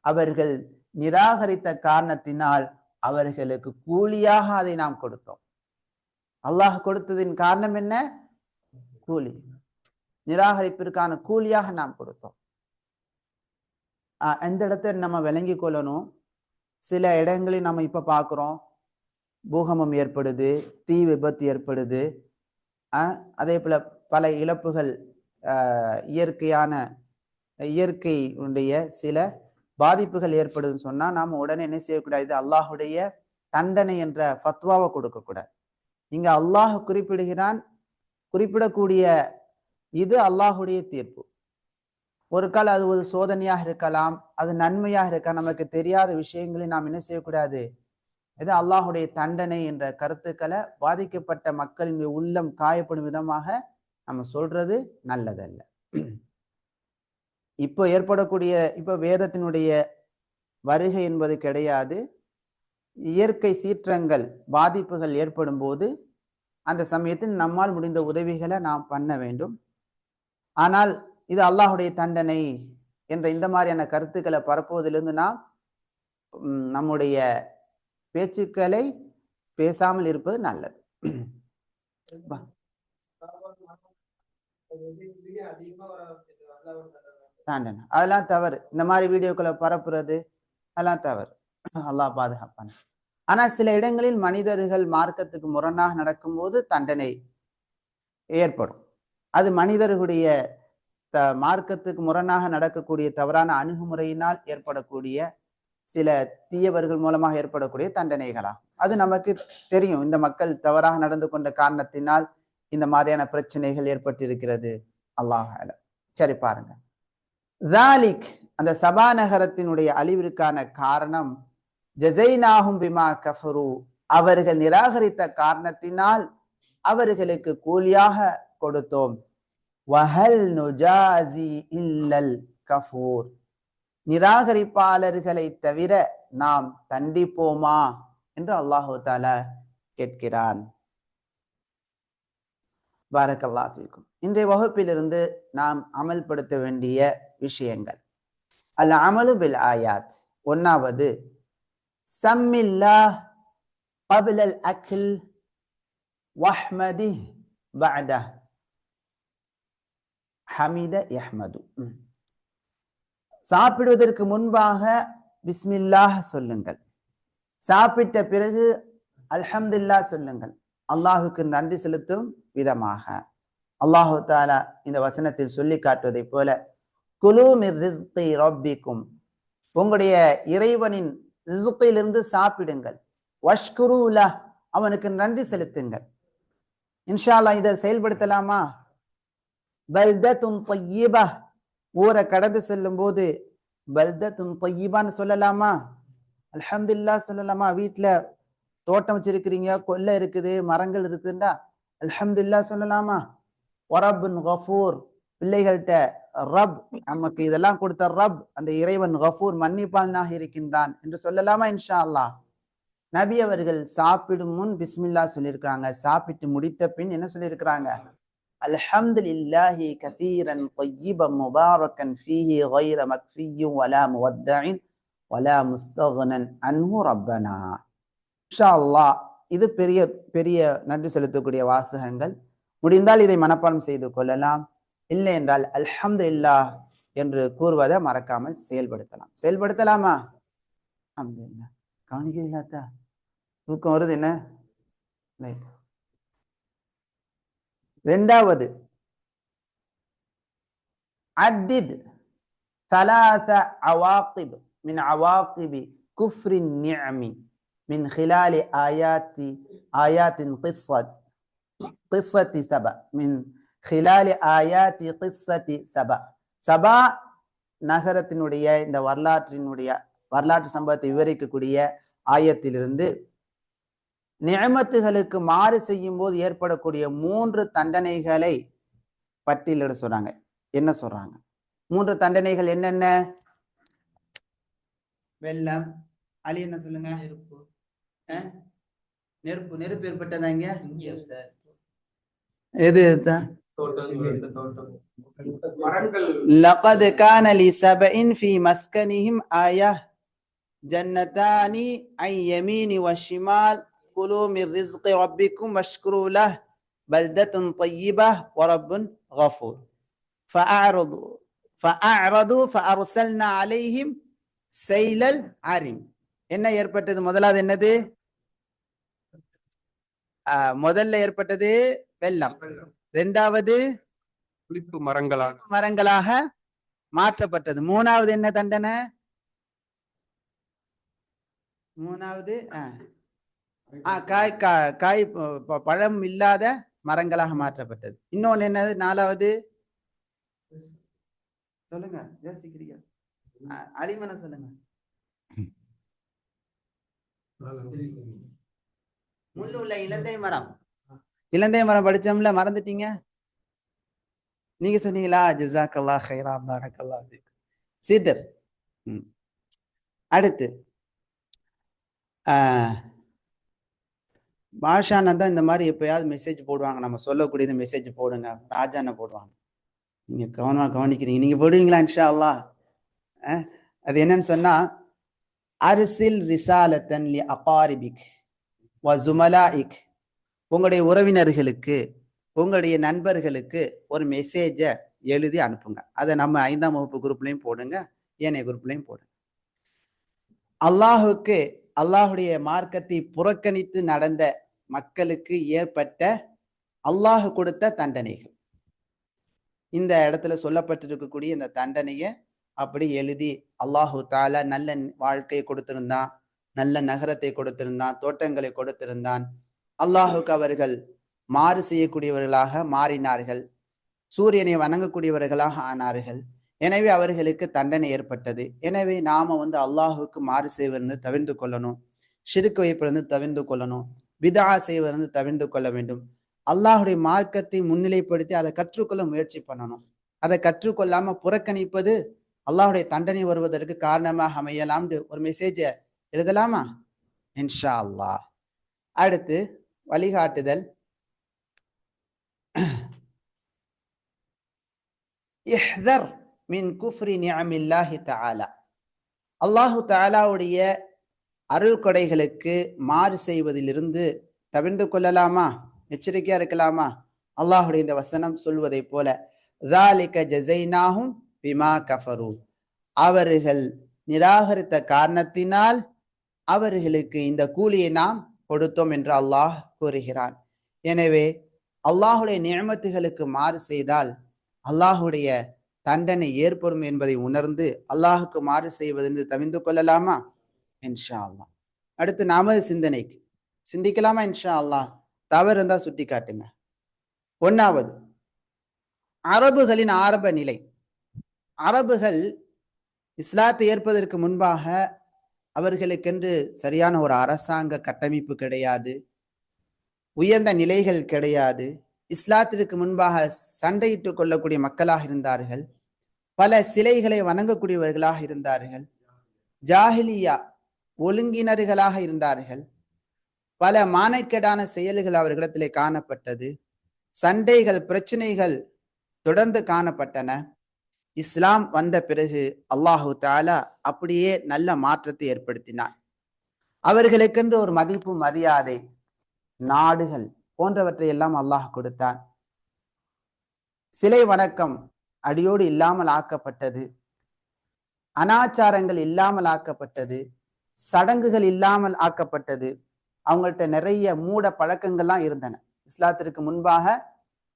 அவர்கள் நிராகரித்த காரணத்தினால் அவர்களுக்கு கூலியாக அதை நாம் கொடுத்தோம். அல்லாஹ் கொடுத்ததின் காரணம் என்ன? கூலி. நிராகரிப்பிற்கான கூலியாக நாம் கொடுத்தோம். இந்த இடத்தை நம்ம விளங்கி கொள்ளணும். சில இடங்களில் நம்ம இப்ப பார்க்கிறோம், பூகம்பம் ஏற்படுது, தீ விபத்து ஏற்படுது, அதே போல பல இழப்புகள், இயற்கையுடைய சில பாதிப்புகள் ஏற்படுதுன்னு சொன்னா நாம உடனே என்ன செய்யக்கூடாது? இது அல்லாஹுடைய தண்டனை என்ற ஃபத்வாவை கொடுக்கக்கூடாது. இங்க அல்லாஹ் குறிப்பிடக்கூடிய இது அல்லாஹுடைய தீர்ப்பு. ஒரு கால் அது ஒரு சோதனையாக இருக்கலாம், அது நன்மையாக இருக்கலாம். நமக்கு தெரியாத விஷயங்களை நாம் என்ன செய்யக்கூடாது, இது அல்லாஹுடைய தண்டனை என்ற கருத்துக்களை பாதிக்கப்பட்ட மக்களின் உள்ளம் காயப்படும் விதமாக நம்ம சொல்றது நல்லதல்ல. இப்போ ஏற்படக்கூடிய இப்போ வேதத்தினுடைய வருகை என்பது கிடையாது. இயற்கை சீற்றங்கள் பாதிப்புகள் ஏற்படும் போது அந்த சமயத்தில் நம்மால் முடிந்த உதவிகளை நாம் பண்ண வேண்டும். ஆனால் இது அல்லாஹுடைய தண்டனை என்ற இந்த மாதிரியான கருத்துக்களை பரப்புவதிலிருந்து நாம் நம்முடைய பேச்சுக்களை பேசாமல் இருப்பது நல்லது. அதெல்லாம் தவறு. இந்த மாதிரி வீடியோக்களை பரப்புறது அதெல்லாம் தவறு. அல்லாஹ் பாதுகாப்பான. ஆனா சில இடங்களில் மனிதர்கள் மார்க்கத்துக்கு முரணாக நடக்கும்போது தண்டனை ஏற்படும். அது மனிதர்களுடைய மார்க்கத்துக்கு முரணாக நடக்கக்கூடிய தவறான அணுகுமுறையினால் ஏற்படக்கூடிய சில தீயவர்கள் மூலமாக ஏற்படக்கூடிய தண்டனைகளா, அது நமக்கு தெரியும். இந்த மக்கள் தவறாக நடந்து கொண்ட காரணத்தினால் இந்த மாதிரியான பிரச்சனைகள் ஏற்பட்டிருக்கிறது. அல்லாஹ் அலம். சரி, பாருங்க. தாலிக், அந்த சபா நகரத்தினுடைய அழிவிற்கான காரணம் ஜஸைனாஹும் பிமா கஃபரு, அவர்கள் நிராகரித்த காரணத்தினால் அவர்களுக்கு கூலியாக கொடுத்தோம். வஹல் நுஜாசி இல்லல் கஃபூர், நிராகரிப்பாளர்களை தவிர நாம் தண்டிப்போமா என்று அல்லாஹு தஆலா கேட்கிறான். பாரக்கல்லாஹு ஃபீக்கும். இன்றைய வகுப்பிலிருந்து நாம் அமல்படுத்த வேண்டிய விஷயங்கள். அல் அமலு பில் ஆயாத். ஒன்னாவது, சம்மில்லாஹ் கப்லல் அக்ல் வஹ்மதிஹ் பஅதஹ். ஹமீத யஹ்மது. சாப்பிடுவதற்கு முன்பாக பிஸ்மில்லாஹ் சொல்லுங்கள். சாப்பிட்ட பிறகு அல்ஹம்துலில்லாஹ் சொல்லுங்கள். அல்லாஹுக்கு நன்றி செலுத்தும் விதமாக அல்லாஹு தஆலா இந்த வசனத்தில் சொல்லி காட்டுவதை போல, குலு மிர் ரிஸ்கி ரப்பிக்கும், உங்களுடைய இறைவனின் ரிஸ்கிலிருந்து சாப்பிடுங்கள். வஷ்குரு லஹ், அவனுக்கு நன்றி செலுத்துங்கள். இன்ஷா அல்லாஹ் இதை செயல்படுத்தலாமா? பல்தத்துன் தய்யிபா, ஊரை கடந்து செல்லும் போது பல்தத்துன் தய்யிபான்னு சொல்லலாமா? அல்ஹம்துலில்லாஹ் சொல்லலாமா? வீட்டுல தோட்டம் வச்சிருக்கிறீங்க, கொல்லை இருக்குது, மரங்கள் இருக்குதுண்டா அல்ஹம்துலில்லாஹ் சொல்லலாமா? வரப்புன் கஃபூர், பிள்ளைகள்கிட்ட ரப், நமக்கு இதெல்லாம் கொடுத்த ரப் அந்த இறைவன் கஃபூர், மன்னிப்பானாக இருக்கின்றான் என்று சொல்லலாமா? இன்ஷா அல்லாஹ். நபி அவர்கள் சாப்பிடும் முன் பிஸ்மில்லா சொல்லியிருக்கிறாங்க. சாப்பிட்டு முடித்த பின் என்ன சொல்லியிருக்கிறாங்க? அல்ஹம்துலில்லாஹி கதீரன் தய்யிபன் முபாரக்கன் ஃபீஹி கைர மக்ஃபிய்யின் வலா முவத்தஇன் வலா முஸ்தக்னன் அன்ஹு ரப்பனா. இன்ஷா அல்லாஹ் இது பெரிய பெரிய நன்றி செலுத்தக்கூடிய வாசகங்கள். முடிந்தால் இதை மனப்பாடம் செய்து கொள்ளலாம். இல்லை என்றால் அல்ஹம்துலில்லாஹ் என்று கூறுவதை மறக்காமல் செயல்படுத்தலாம். செயல்படுத்தலாமா? அல்ஹம்துலில்லாஹ். கவனிக்கிறீங்களா? தூக்கம் வருது என்ன? இரண்டாவது, அத்தித் ثلاث عواقب من عواقب كفر النعم من خلال آيات قصة سبأ من خلال آيات قصة سبأ. சபா நகரத்தினுடைய இந்த வரலாற்று சம்பவத்தை விவரிக்கக்கூடிய ஆயத்திலிருந்து நிஅமத்துகளுக்கு மாறு செய்யும் போது ஏற்படக்கூடிய 3 தண்டனைகளை பட்டியலிட சொல்றாங்க. என்ன சொல்றாங்க? 3 தண்டனைகள் என்னென்ன? வெள்ளம், அலி என்ன சொல்லுங்க? நெருப்பு. நெருப்பு ஏற்பட்டதாங்க எது? لقد كان لسبإ في مسكنهم آية جنتان عن يمين وشمال كلوا من رزق ربكم واشكروا له بلدة طيبة ورب غفور فأعرضوا فأرسلنا عليهم سيل العرم. என்ன ஏற்பட்டது? முதலாவது என்னது? முதல்ல ஏற்பட்டது வெள்ளம். இரண்டாவது புளிப்பு மரங்களாக மாற்றப்பட்டது. மூணாவது என்ன தண்டனை? மூணாவது காய் பழம் இல்லாத மரங்களாக மாற்றப்பட்டது. இன்னொன்னு என்னது? நாலாவது சொல்லுங்க, யோசிக்கிறீங்க. அலிமன சொல்லுங்க. முள்ளு உள்ள இலந்தை மரம். இலந்தை மரம் படிச்சோம்ல, மறந்துட்டீங்க? நீங்க சொன்னீங்களா? ஜஸாக்கல்லாஹ் கைரா, பரக்கல்லாஹ் ஃபீக். சீதர். அடுத்து பாஷானா தான் இந்த மாதிரி எப்பயாவது மெசேஜ் போடுவாங்க, நம்ம சொல்லக்கூடியது மெசேஜ் போடுங்க, ராஜான போடுவாங்க. நீங்க கவனமா கவனிக்கிறீங்க. நீங்க போடுவீங்களா இன்ஷா அல்லாஹ்? அது என்னன்னு சொன்னா, அர்சில் ரிசாலத்தன் லி அகாரிபிக் வ ஜுமலாஇக், உங்களுடைய உறவினர்களுக்கு, உங்களுடைய நண்பர்களுக்கு ஒரு மெசேஜை எழுதி அனுப்புங்க. அதை நம்ம 5ஆம் வகுப்பு குரூப்லையும் போடுங்க, ஏனைய குரூப்லையும் போடுங்க. அல்லாஹுக்கு, அல்லாஹுடைய மார்க்கத்தை புறக்கணித்து நடந்த மக்களுக்கு ஏற்பட்ட அல்லாஹ் கொடுத்த தண்டனைகள், இந்த இடத்துல சொல்லப்பட்டிருக்கக்கூடிய இந்த தண்டனையை அப்படி எழுதி, அல்லாஹு தாலா நல்ல வாழ்க்கையை கொடுத்திருந்தான், நல்ல நகரத்தை கொடுத்திருந்தான், தோட்டங்களை கொடுத்திருந்தான், அல்லாஹுக்கு அவர்கள் மாறு செய்யக்கூடியவர்களாக மாறினார்கள், சூரியனை வணங்கக்கூடியவர்களாக ஆனார்கள், எனவே அவர்களுக்கு தண்டனை ஏற்பட்டது. எனவே நாம அல்லாஹுக்கு மாறு செய்வதிலிருந்து தவிர்த்து கொள்ளணும், ஷிர்க் வைப்பிலிருந்து தவிர்த்து கொள்ளணும், பிதா செய்வதிலிருந்து தவிர்த்து கொள்ள வேண்டும். அல்லாஹுடைய மார்க்கத்தை முன்னிலைப்படுத்தி அதை கற்றுக்கொள்ள முயற்சி பண்ணணும். அதை கற்றுக்கொள்ளாம புறக்கணிப்பது அல்லாஹுடைய தண்டனை வருவதற்கு காரணமாக அமையலாம். ஒரு மெசேஜை எழுதலாமா? இன்ஷா அல்லாஹ். அடுத்து வழிகாட்டுதல். இஹ்தர் மின் குஃப்ரி நிஅமில்லாஹி தஆலா, அல்லாஹு தஆலாவுடைய அருள் கொடைகளுக்கு மாறு செய்வதிலிருந்து தவிர்த்து கொள்ளலாமா? எச்சரிக்கையா இருக்கலாமா? அல்லாஹுடைய இந்த வசனம் சொல்வதை போல, ذَلِكَ جَزَيْنَاهُمْ بِمَا كَفَرُوا, அவர்கள் நிராகரித்த காரணத்தினால் அவர்களுக்கு இந்த கூலியை நாம் கொடுத்தோம் என்று அல்லாஹ் கூறுகிறான். எனவே அல்லாஹுடைய நிஅமத்துகளுக்கு மாறு செய்தால் அல்லாஹுடைய தண்டனை ஏற்படும் என்பதை உணர்ந்து அல்லாஹுக்கு மாறு செய்வதென்று தவிர்த்து கொள்ளலாமா? இன்ஷா அல்லாஹ். அடுத்து நமது சிந்தனைக்கு சிந்திக்கலாமா? இன்ஷா அல்லாஹ். தவறு இருந்தா சுட்டி காட்டுங்க. 1வது, அரபுகளின் ஆரம்ப நிலை. அரபுகள் இஸ்லாத்தை ஏற்பதற்கு முன்பாக அவர்களுக்கென்று சரியான ஒரு அரசாங்க கட்டமைப்பு கிடையாது, உயர்ந்த நிலைகள் கிடையாது. இஸ்லாத்திற்கு முன்பாக சண்டையிட்டுக் கொள்ளக்கூடிய மக்களாக இருந்தார்கள், பல சிலைகளை வணங்கக்கூடியவர்களாக இருந்தார்கள், ஜாஹிலியா ஒழுங்கினர்களாக இருந்தார்கள், பல மானக்கேடான செயல்கள் அவர்களிடத்திலே காணப்பட்டது, சண்டைகள் பிரச்சனைகள் தொடர்ந்து காணப்பட்டன. இஸ்லாம் வந்த பிறகு அல்லாஹு தஆலா அப்படியே நல்ல மாற்றத்தை ஏற்படுத்தினார். அவர்களுக்கென்று ஒரு மதிப்பு, மரியாதை, நாடுகள் போன்றவற்றை எல்லாம் அல்லாஹ் கொடுத்தான். சிலை வணக்கம் அடியோடு இல்லாமல் ஆக்கப்பட்டது, அனாச்சாரங்கள் இல்லாமல் ஆக்கப்பட்டது, சடங்குகள் இல்லாமல் ஆக்கப்பட்டது. அவங்கள்ட்ட நிறைய மூட பழக்கங்கள்லாம் இருந்தன. இஸ்லாத்திற்கு முன்பாக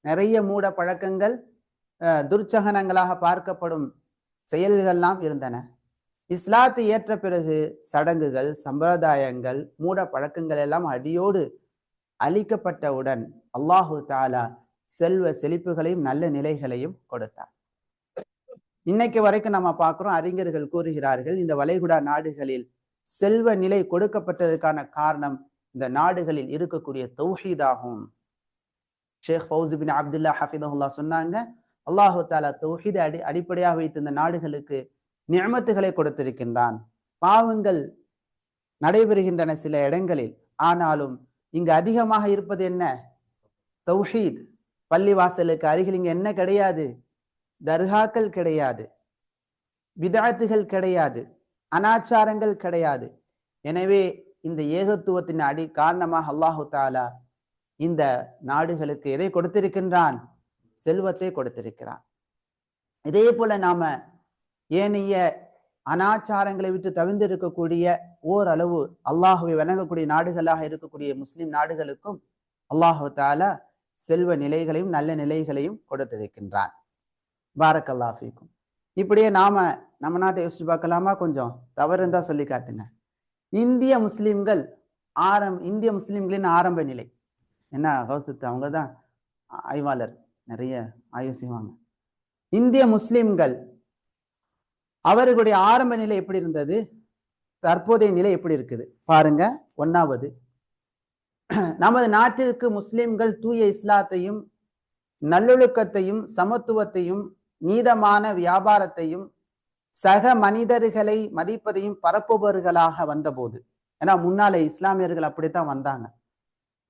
நிறைய மூட பழக்கங்கள், துர்ச்சகனங்களாக பார்க்கப்படும் செயல்கள்லாம் இருந்தன. இஸ்லாத்தை ஏற்ற பிறகு சடங்குகள், சம்பிரதாயங்கள், மூட பழக்கங்கள் எல்லாம் அடியோடு அழிக்கப்பட்டவுடன் அல்லாஹு தஆலா செல்வ செழிப்புகளையும் நல்ல நிலைகளையும் கொடுத்தார். இன்னைக்கு வரைக்கும் நம்ம பார்க்கிறோம், அறிஞர்கள் கூறுகிறார்கள், இந்த வளைகுடா நாடுகளில் செல்வ நிலை கொடுக்கப்பட்டதற்கான காரணம் இந்த நாடுகளில் இருக்கக்கூடிய தௌஹீதாகும். ஷேக் ஃபௌசி பின் அப்துல்லா ஹஃபிதஹுல்லா சொன்னாங்க, அல்லாஹு தஆலா தௌஹீதை அடிப்படையாக வைத்து இந்த நாடுகளுக்கு நிஅமத்துகளை கொடுத்திருக்கின்றான். பாவங்கள் நடைபெறுகின்றன சில இடங்களில், ஆனாலும் இங்கு அதிகமாக இருப்பது என்ன? தௌஹீத். பள்ளிவாசலுக்கு அருகில் இங்க என்ன கிடையாது? தர்காக்கள் கிடையாது, பிதஅத்துகள் கிடையாது, அனாச்சாரங்கள் கிடையாது. எனவே இந்த ஏகத்துவத்தின் காரணமாக அல்லாஹு தஆலா இந்த நாடுகளுக்கு எதை கொடுத்திருக்கின்றான்? செல்வத்தை கொடுத்திருக்கிறான். இதே போல நாம ஏனைய அனாச்சாரங்களை விட்டு தவிர்த்து இருக்கக்கூடிய ஓரளவு அல்லாஹுவை வணங்கக்கூடிய நாடுகளாக இருக்கக்கூடிய முஸ்லிம் நாடுகளுக்கும் அல்லாஹு தஆலா செல்வ நிலைகளையும் நல்ல நிலைகளையும் கொடுத்திருக்கின்றான். பாரக்கல்லாஹு ஃபீக்கும். இப்படியே நாம நம்ம நாட்டை யோசிச்சு பார்க்கலாமா? கொஞ்சம் தவறு இருந்தா சொல்லி காட்டுங்க. இந்திய முஸ்லிம்களின் ஆரம்ப நிலை என்ன? கௌசத்து அவங்க தான் ஆய்வாளர், நிறைய ஆய்வு செய்வாங்க. இந்திய முஸ்லிம்கள் அவர்களுடைய ஆரம்ப நிலை எப்படி இருந்தது, தற்போதைய நிலை எப்படி இருக்குது பாருங்க. ஒன்னாவது, நமது நாட்டிற்கு முஸ்லிம்கள் தூய இஸ்லாத்தையும் நல்லொழுக்கத்தையும் சமத்துவத்தையும் நீதமான வியாபாரத்தையும் சக மனிதர்களை மதிப்பதையும் பரப்புபவர்களாக வந்தபோது, ஏன்னா முன்னாலே இஸ்லாமியர்கள் அப்படித்தான் வந்தாங்க.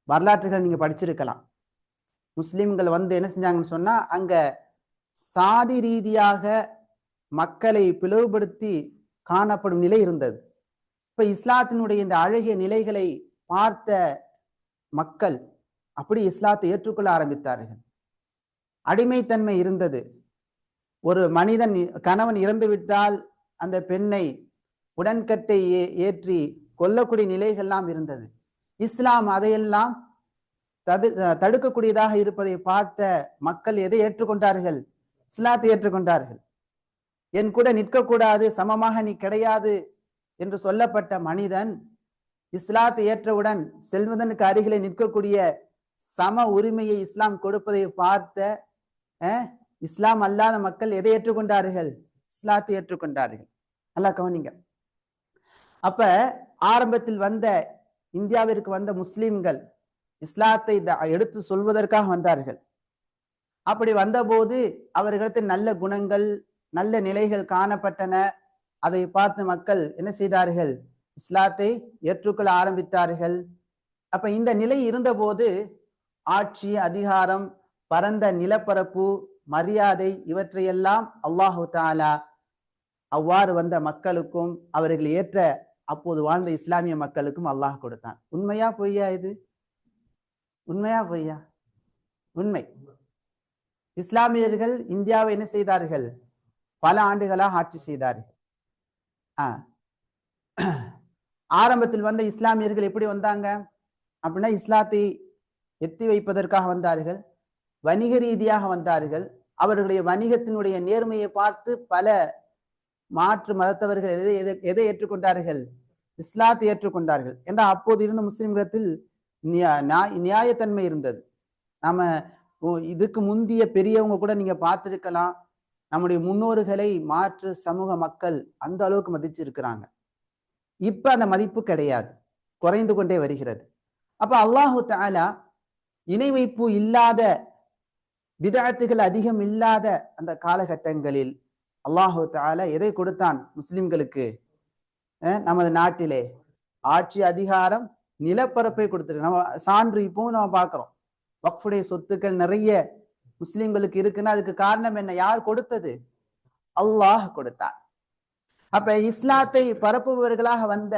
வரலாற்றுகள் நீங்க படிச்சிருக்கலாம். முஸ்லிம்கள் வந்து என்ன செஞ்சாங்கன்னு சொன்னா, அங்க சாதி ரீதியாக மக்களை பிளவுபடுத்தி காணப்படும் நிலை இருந்தது. இப்ப இஸ்லாத்தினுடைய இந்த அழகிய நிலைகளை பார்த்த மக்கள் அப்படி இஸ்லாத்தை ஏற்றுக்கொள்ள ஆரம்பித்தார்கள். அடிமைத்தன்மை இருந்தது. ஒரு மனிதன் கணவன் இறந்து விட்டால் அந்த பெண்ணை உடன்கட்டை ஏற்றி கொல்லக்கூடிய நிலைகள்லாம் இருந்தது. இஸ்லாம் அதையெல்லாம் தடுக்கக்கூடியதாக இருப்பதை பார்த்த மக்கள் எதை ஏற்றுக்கொண்டார்கள்? இஸ்லாத்தை ஏற்றுக்கொண்டார்கள். என் கூட நிற்கக்கூடாது, சமமாக நீ கிடையாது என்று சொல்லப்பட்ட மனிதன் இஸ்லாத்தை ஏற்றவுடன் செல்வதனுக்கு அருகிலே நிற்கக்கூடிய சம உரிமையை இஸ்லாம் கொடுப்பதை பார்த்த இஸ்லாம் அல்லாத மக்கள் எதை ஏற்றுக்கொண்டார்கள்? இஸ்லாத்தை ஏற்றுக்கொண்டார்கள். நல்லா கவனிங்க. அப்ப ஆரம்பத்தில் வந்த இந்தியாவிற்கு வந்த முஸ்லிம்கள் இஸ்லாத்தை எடுத்து சொல்வதற்காக வந்தார்கள். அப்படி வந்தபோது அவர்களிடத்தில் நல்ல குணங்கள் நல்ல நிலைகள் காணப்பட்டன. அதை பார்த்து மக்கள் என்ன செய்தார்கள்? இஸ்லாத்தை ஏற்றுக்கொள்ள ஆரம்பித்தார்கள். அப்ப இந்த நிலை இருந்தபோது ஆட்சி, அதிகாரம், பரந்த நிலப்பரப்பு, மரியாதை இவற்றையெல்லாம் அல்லாஹு தஆலா அவ்வாறு வந்த மக்களுக்கும் அவர்கள் ஏற்ற அப்போது வாழ்ந்த இஸ்லாமிய மக்களுக்கும் அல்லாஹ் கொடுத்தான். உண்மையா பொய்யா? இது உண்மையா பொய்யா? உண்மை. இஸ்லாமியர்கள் இந்தியாவை என்ன செய்தார்கள்? பல ஆண்டுகளாக ஆட்சி செய்தார்கள். ஆரம்பத்தில் வந்த இஸ்லாமியர்கள் எப்படி வந்தாங்க அப்படின்னா, இஸ்லாத்தை எத்தி வைப்பதற்காக வந்தார்கள். வணிக ரீதியாக வந்தார்கள். அவர்களுடைய வணிகத்தினுடைய நேர்மையை பார்த்து பல மாற்று மதத்தவர்கள் எதை ஏற்றுக்கொண்டார்கள்? இஸ்லாத்தை ஏற்றுக்கொண்டார்கள். என்றால் அப்போது இருந்த முஸ்லிம்களிடத்தில் நியாயத்தன்மை இருந்தது. நாம இதுக்கு முந்திய பெரியவங்க கூட நீங்க பார்த்திருக்கலாம், நம்முடைய முன்னோர்களை மாற்று சமூக மக்கள் அந்த அளவுக்கு மதிச்சிருக்கிறாங்க. இப்ப அந்த மதிப்பு கிடையாது, குறைந்து கொண்டே வருகிறது. அப்ப அல்லாஹு தஆலா இணை வைப்பு இல்லாத, பிதஅத்துகள் அதிகம் இல்லாத அந்த காலகட்டங்களில் அல்லாஹு தஆலா எதை கொடுத்தான் முஸ்லிம்களுக்கு? நமது நாட்டிலே ஆட்சி, அதிகாரம், நிலப்பரப்பை கொடுத்திருக்கு. நம்ம சான்று இப்பவும் நம்ம பார்க்கிறோம். வக்ஃபுடைய சொத்துக்கள் நிறைய முஸ்லிம்களுக்கு இருக்குன்னா அதுக்கு காரணம் என்ன? யார் கொடுத்தது? அல்லாஹ் கொடுத்தார். அப்ப இஸ்லாத்தை பரப்புபவர்களாக வந்த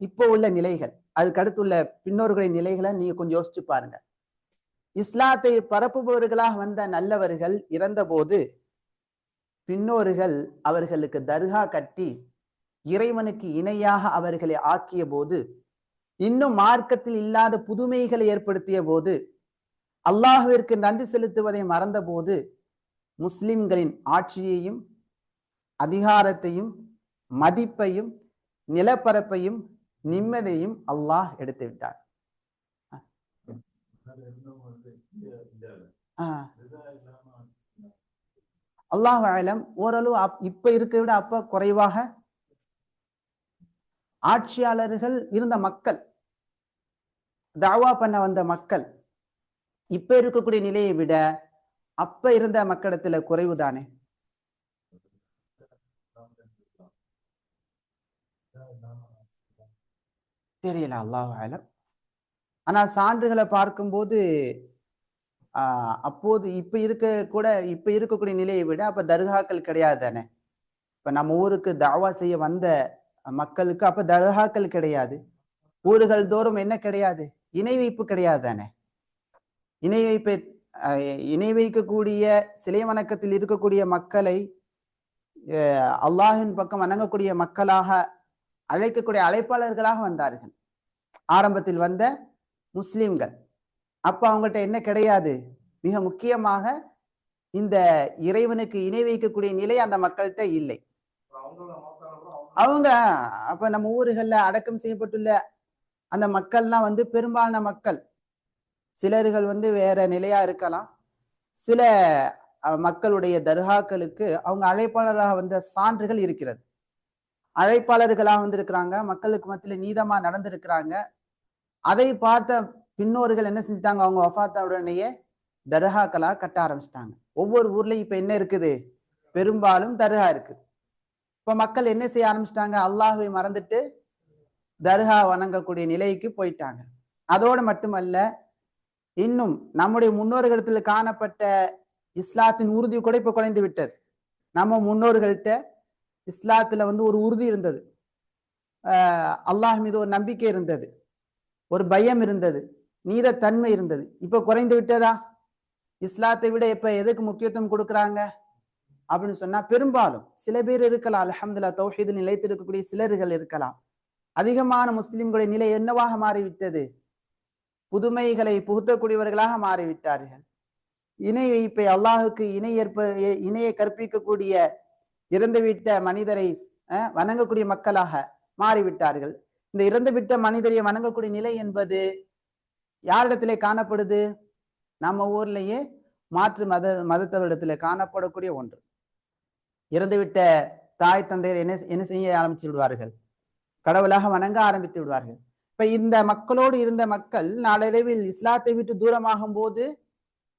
இப்போ உள்ள நிலைகள், அதுக்கு அடுத்துள்ள பின்னோர்களின் நிலைகளை நீங்க கொஞ்சம் யோசிச்சு பாருங்க. இஸ்லாத்தை பரப்புபவர்களாக வந்த நல்லவர்கள் இறந்த போது பின்னோர்கள் அவர்களுக்கு தர்கா கட்டி இறைவனுக்கு இணையாக அவர்களை ஆக்கிய போது, இன்னும் மார்க்கத்தில் இல்லாத புதுமைகளை ஏற்படுத்திய போது, அல்லாஹ்விற்கு நன்றி செலுத்துவதை மறந்த போது, முஸ்லிம்களின் ஆட்சியையும் அதிகாரத்தையும் மதிப்பையும் நிலப்பரப்பையும் நிம்மதியையும் அல்லாஹ் எடுத்து விட்டார். அல்லாஹ் அலம். ஓரளவு இப்ப இருக்க விட அப்ப குறைவாக ஆட்சியாளர்கள் இருந்த மக்கள், தாவா பண்ண வந்த மக்கள் இப்ப இருக்கக்கூடிய நிலையை விட அப்ப இருந்த மக்களிடத்துல குறைவுதானே? தெரியல, அல்லாஹ் அலம். ஆனா சான்றுகளை பார்க்கும்போது அப்போது இப்ப இருக்கக்கூடிய நிலையை விட அப்ப தர்காக்கள் கிடையாது தானே. இப்ப நம்ம ஊருக்கு தாவா செய்ய வந்த மக்களுக்கு அப்ப தர்காக்கள் கிடையாது. ஊர்கள் தோறும் என்ன கிடையாது? இணை வைப்பு கிடையாது தானே. இணை வைக்கக்கூடிய சிலை வணக்கத்தில் இருக்கக்கூடிய மக்களை அல்லாஹின் பக்கம் வணங்கக்கூடிய மக்களாக அழைக்கக்கூடிய அழைப்பாளர்களாக வந்தார்கள் ஆரம்பத்தில் வந்த முஸ்லிம்கள். அப்ப அவங்கள்ட்ட என்ன கிடையாது? மிக முக்கியமாக இந்த இறைவனுக்கு இணை வைக்கக்கூடிய நிலை அந்த மக்கள்கிட்ட இல்லை. அவங்க அப்ப நம்ம ஊர்கள்ல அடக்கம் செய்யப்பட்டுள்ள அந்த மக்கள்லாம் பெரும்பாலான மக்கள், சிலர்கள் வேற நிலையா இருக்கலாம், சில மக்களுடைய தர்காக்களுக்கு அவங்க அழைப்பாளராக வந்த சான்றுகள் இருக்கிறது. அழைப்பாளர்களாக வந்திருக்கிறாங்க, மக்களுக்கு மத்தியில நீதமா நடந்திருக்கிறாங்க. அதை பார்த்த பின்னோர்கள் என்ன செஞ்சுட்டாங்க, அவங்க வஃபாத்த உடனேயே தர்காக்களா கட்ட ஆரம்பிச்சிட்டாங்க. ஒவ்வொரு ஊர்லயும் இப்ப என்ன இருக்குது, பெரும்பாலும் தர்கா இருக்குது. இப்ப மக்கள் என்ன செய்ய ஆரம்பிச்சிட்டாங்க, அல்லாஹ்வை மறந்துட்டு தர்கா வணங்கக்கூடிய நிலைக்கு போயிட்டாங்க. அதோடு மட்டுமல்ல, இன்னும் நம்முடைய முன்னோர்களிடத்துல காணப்பட்ட இஸ்லாத்தின் உறுதி கூட இப்ப குறைந்து விட்டது. நம்ம முன்னோர்கள்ட்ட இஸ்லாத்துல ஒரு உறுதி இருந்தது, அல்லாஹ் மீது ஒரு நம்பிக்கை இருந்தது, ஒரு பயம் இருந்தது, நீதத்தன்மை இருந்தது. இப்ப குறைந்து விட்டதா? இஸ்லாத்தை விட இப்ப எதுக்கு முக்கியத்துவம் கொடுக்குறாங்க அப்படின்னு சொன்னா, பெரும்பாலும் சில பேர் இருக்கலாம், அல்ஹம்துலில்லாஹ் தௌஹீதில் நிலைத்திருக்கக்கூடிய சிலர்கள் இருக்கலாம். அதிகமான முஸ்லிம்களுடைய நிலை என்னவாக மாறிவிட்டது, புதுமைகளை புகுத்தக்கூடியவர்களாக மாறிவிட்டார்கள். இணை வைப்பை, அல்லாஹுக்கு இணையை கற்பிக்கக்கூடிய இறந்துவிட்ட மனிதரை வணங்கக்கூடிய மக்களாக மாறிவிட்டார்கள். இந்த இறந்துவிட்ட மனிதரை வணங்கக்கூடிய நிலை என்பது யாரிடத்திலே காணப்படுது? நம்ம ஊர்லயே மாற்று மதத்தவரிடத்துல காணப்படக்கூடிய ஒன்று. இறந்துவிட்ட தாய் தந்தையர் என்ன செய்ய ஆரம்பிச்சு விடுவார்கள், கடவுளாக வணங்க ஆரம்பித்து விடுவார்கள். இப்ப இந்த மக்களோடு இருந்த மக்கள் நாளடைவில் இஸ்லாத்தை விட்டு தூரமாகும் போது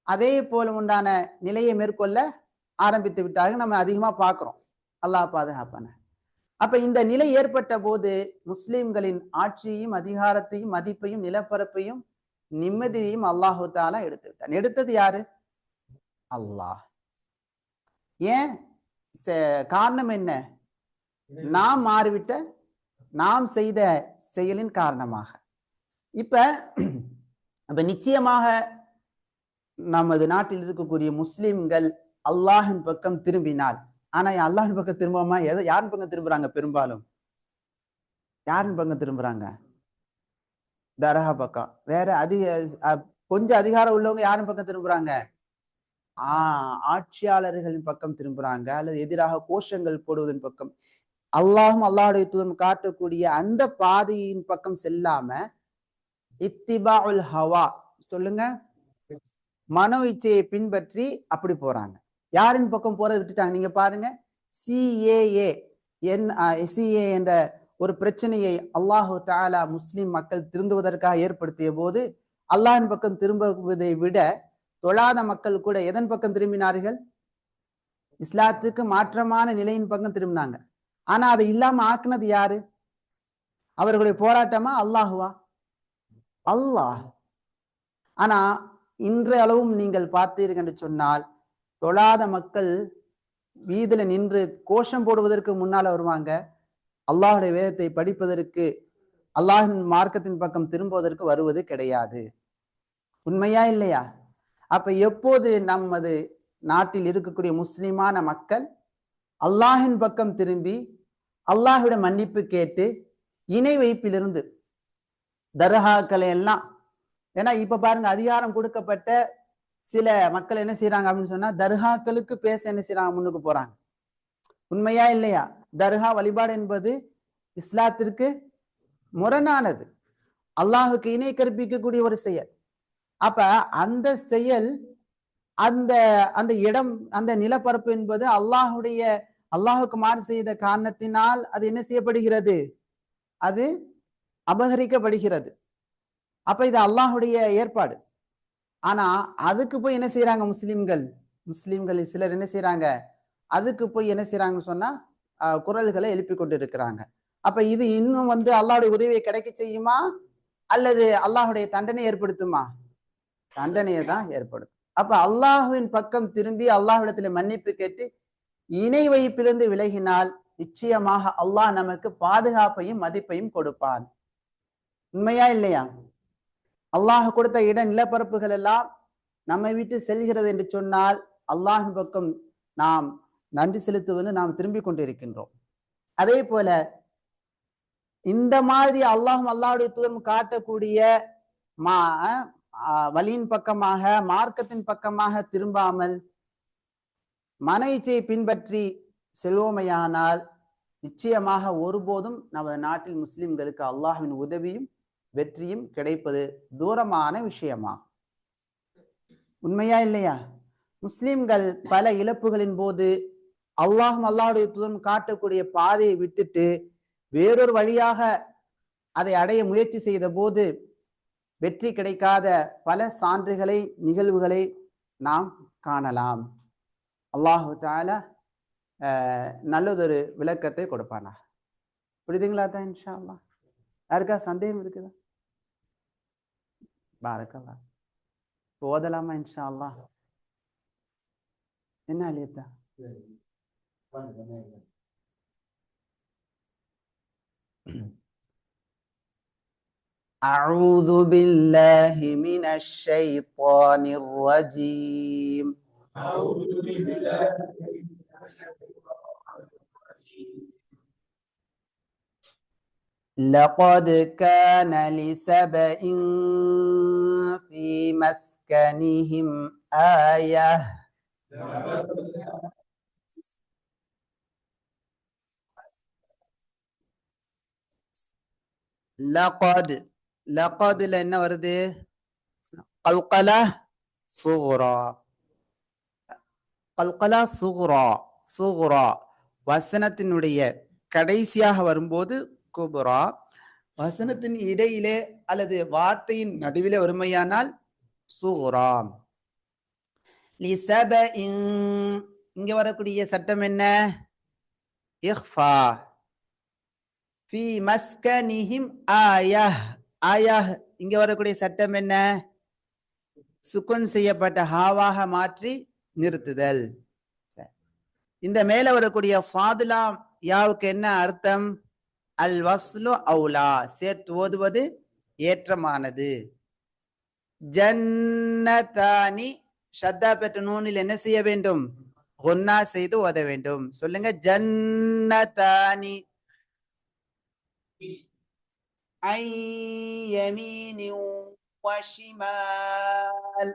அதே போல உண்டான நிலையை மேற்கொள்ள ஆரம்பித்து விட்டார்கள். நம்ம அதிகமா பார்க்கிறோம். அல்லாஹ் பாதுகாப்பான. அப்ப இந்த நிலை ஏற்பட்ட போது முஸ்லிம்களின் ஆட்சியையும் அதிகாரத்தையும் மதிப்பையும் நிலப்பரப்பையும் நிம்மதியையும் அல்லாஹு தாலா எடுத்து விட்டான். எடுத்தது யாரு? அல்லாஹ். ஏன்? காரணம் என்ன? நாம் மாறிவிட்ட, நாம் செய்த செயலின் காரணமாக. இப்ப நிச்சயமாக நமது நாட்டில் இருக்கக்கூடிய முஸ்லிம்கள் அல்லாஹின் பக்கம் திரும்பினால், ஆனா அல்லாஹின் பக்கம் திரும்பாம யாரின் பக்கம் திரும்புறாங்க? பெரும்பாலும் யாரின் பக்கம் திரும்புறாங்க? தர்கா பக்கம். வேற கொஞ்சம் அதிகாரம் உள்ளவங்க யாரின் பக்கம் திரும்புறாங்க? ஆட்சியாளர்களின் பக்கம் திரும்புறாங்க, அல்லது எதிராக கோஷங்கள் போடுவதன் பக்கம். அல்லாஹும் அல்லாஹுடைய தூதரும் காட்டக்கூடிய அந்த பாதையின் பக்கம் செல்லாம இத்திபாஉல் ஹவா, சொல்லுங்க, மனோ இச்சையை பின்பற்றி அப்படி போறாங்க. யாரின் பக்கம் போறதை விட்டுட்டாங்க. நீங்க பாருங்க, சிஏஏ என்ற ஒரு பிரச்சனையை அல்லாஹு தஆலா முஸ்லிம் மக்கள் திருந்துவதற்காக ஏற்படுத்திய போது அல்லாஹின் பக்கம் திரும்புவதை விட தொழாத மக்கள் கூட எதன் பக்கம் திரும்பினார்கள்? இஸ்லாத்துக்கு மாற்றமான நிலையின் பக்கம் திரும்பினாங்க. ஆனா அதை இல்லாம ஆக்குனது யாரு? அவர்களுடைய போராட்டமா அல்லாஹுவா? அல்லாஹ். ஆனா இன்றைய அளவும் நீங்கள் பார்த்தீர்கள் என்று சொன்னால், தொழாத மக்கள் வீதியில நின்று கோஷம் போடுவதற்கு முன்னால வருவாங்க, அல்லாஹுடைய வேதத்தை படிப்பதற்கு, அல்லாஹின் மார்க்கத்தின் பக்கம் திரும்புவதற்கு வருவது கிடையாது. உண்மையா இல்லையா? அப்ப எப்போது நமது நாட்டில் இருக்கக்கூடிய முஸ்லிமான மக்கள் அல்லாஹின் பக்கம் திரும்பி அல்லாஹ்விட மன்னிப்பு கேட்டு இணை வைப்பிலிருந்து தர்காக்களை எல்லாம், ஏன்னா இப்ப பாருங்க, அதிகாரம் கொடுக்கப்பட்ட சில மக்கள் என்ன செய்யறாங்க அப்படின்னு சொன்னா, தர்காக்களுக்கு பேச என்ன செய்யறாங்க, முன்னுக்கு போறாங்க. உண்மையா இல்லையா? தர்கா வழிபாடு என்பது இஸ்லாத்திற்கு முரணானது, அல்லாஹுக்கு இணை கற்பிக்கக்கூடிய ஒரு செயல். அப்ப அந்த செயல், அந்த அந்த இடம், அந்த நிலப்பரப்பு என்பது அல்லாஹுக்கு மாறு செய்த காரணத்தினால் அது என்ன செய்யப்படுகிறது? அது அபகரிக்கப்படுகிறது. அப்ப இது அல்லாஹுடைய ஏற்பாடு. ஆனா அதுக்கு போய் என்ன செய்யறாங்க முஸ்லிம்களில் சிலர் என்ன செய்யறாங்க, அதுக்கு போய் என்ன செய்யறாங்கன்னு சொன்னா குரல்களை எழுப்பி கொண்டு இருக்கிறாங்க. அப்ப இது இன்னும் அல்லாஹுடைய உதவியை கிடைக்க செய்யுமா, அல்லது அல்லாஹுடைய தண்டனை ஏற்படுத்துமா? தண்டனையை தான் ஏற்படுத்தும். அப்ப அல்லாஹுவின் பக்கம் திரும்பி அல்லாஹ்விடத்துல மன்னிப்பு கேட்டு இணை வைப்பிலிருந்து விலகினால் நிச்சயமாக அல்லாஹ் நமக்கு பாதுகாப்பையும் மதிப்பையும் கொடுப்பான். உண்மையா இல்லையா? அல்லாஹ் கொடுத்த இட நிலப்பரப்புகள் எல்லாம் நம்மை விட்டு செல்கிறது என்று சொன்னால் அல்லாஹின் பக்கம் நாம் நன்றி செலுத்துவது நாம் திரும்பிக் கொண்டிருக்கின்றோம். அதே போல இந்த மாதிரி அல்லாஹும் அல்லாஹுடைய தூதரும் காட்டக்கூடிய வழியின் பக்கமாக, மார்க்கத்தின் பக்கமாக திரும்பாமல் மன இச்சையை பின்பற்றி செல்வோமையானால் நிச்சயமாக ஒருபோதும் நமது நாட்டில் முஸ்லிம்களுக்கு அல்லாஹ்வின் உதவியும் வெற்றியும் கிடைப்பது தூரமான விஷயமா. உண்மையா இல்லையா? முஸ்லிம்கள் பல இழப்புகளின் போது அல்லாஹும் அல்லாஹுடைய தூதரும் காட்டக்கூடிய பாதையை விட்டுட்டு வேறொரு வழியாக அதை அடைய முயற்சி செய்த போது வெற்றி கிடைக்காத பல சான்றுகளை நிகழ்வுகளை நாம் காணலாம். அல்லாஹு தஆலா நல்லதொரு விளக்கத்தை கொடுப்பானா. புரியுதுங்களா தான்? இன்ஷா அல்லாஹ். யாருக்கா சந்தேகம் இருக்குதா? பாரக்கல்லாஹ். ஓதலாமா இன்ஷா அல்லாஹ்? என்ன அலியத்தா? أعوذ بالله من الشيطان الرجيم. أعوذ بالله لقد كان لسبإ في مسكنهم آية. லகத்ல என்ன வருது? கல்கலா சுகுரா. கல்கலா சுகுரா. சுகுரா வசனத்தினுடைய கடைசியாக வரும்போது குபுரா, வசனத்தின் இடையிலே அல்லது வார்த்தையின் நடுவிலே வறுமையானால் சுகுரா. லிசபஇன் இங்க வரக்கூடிய சட்டம் என்ன? இஹ்ஃபா. ஃபீ மஸ்கனிஹிம் ஆயஹ். ஆயஹ் இங்க வரக்கூடிய சட்டம் என்ன? சுக்குன் செய்யப்பட்ட ஹாவாக மாற்றி நிறுத்துதல். இந்த மேல வரக்கூடிய சாதுலாம் யாவுக்கு என்ன அர்த்தம்? அல் வஸ்லு அவுலா, சேர்த்து ஓதுவது ஏற்றமானது. ஜன்னதானி ஷத்தா பெற்ற நூனில் என்ன செய்ய வேண்டும்? குன்னா செய்து ஓத வேண்டும். சொல்லுங்க, ஜன்னதானி. ஐ யமீனி வஷிமால்.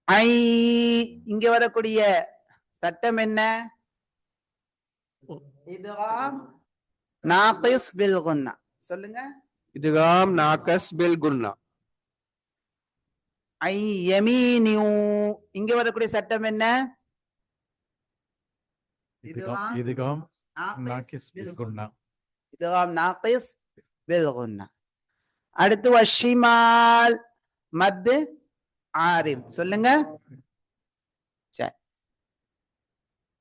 ஐ இங்க வரக்கூடிய சட்டம் என்ன? இத்காம் நாகிஸ் பில் குன்னா. சொல்லுங்க, இத்காம் நாகிஸ் பில் குன்னா. ஐ யமீனி இங்க வரக்கூடிய சட்டம் என்ன? இத்காம் நாகிஸ் பில் குன்னா. இத்காம் நாகிஸ் பில் குன்னா. அடுத்து வஷிமால் மத் ஆரித். சொல்லுங்க,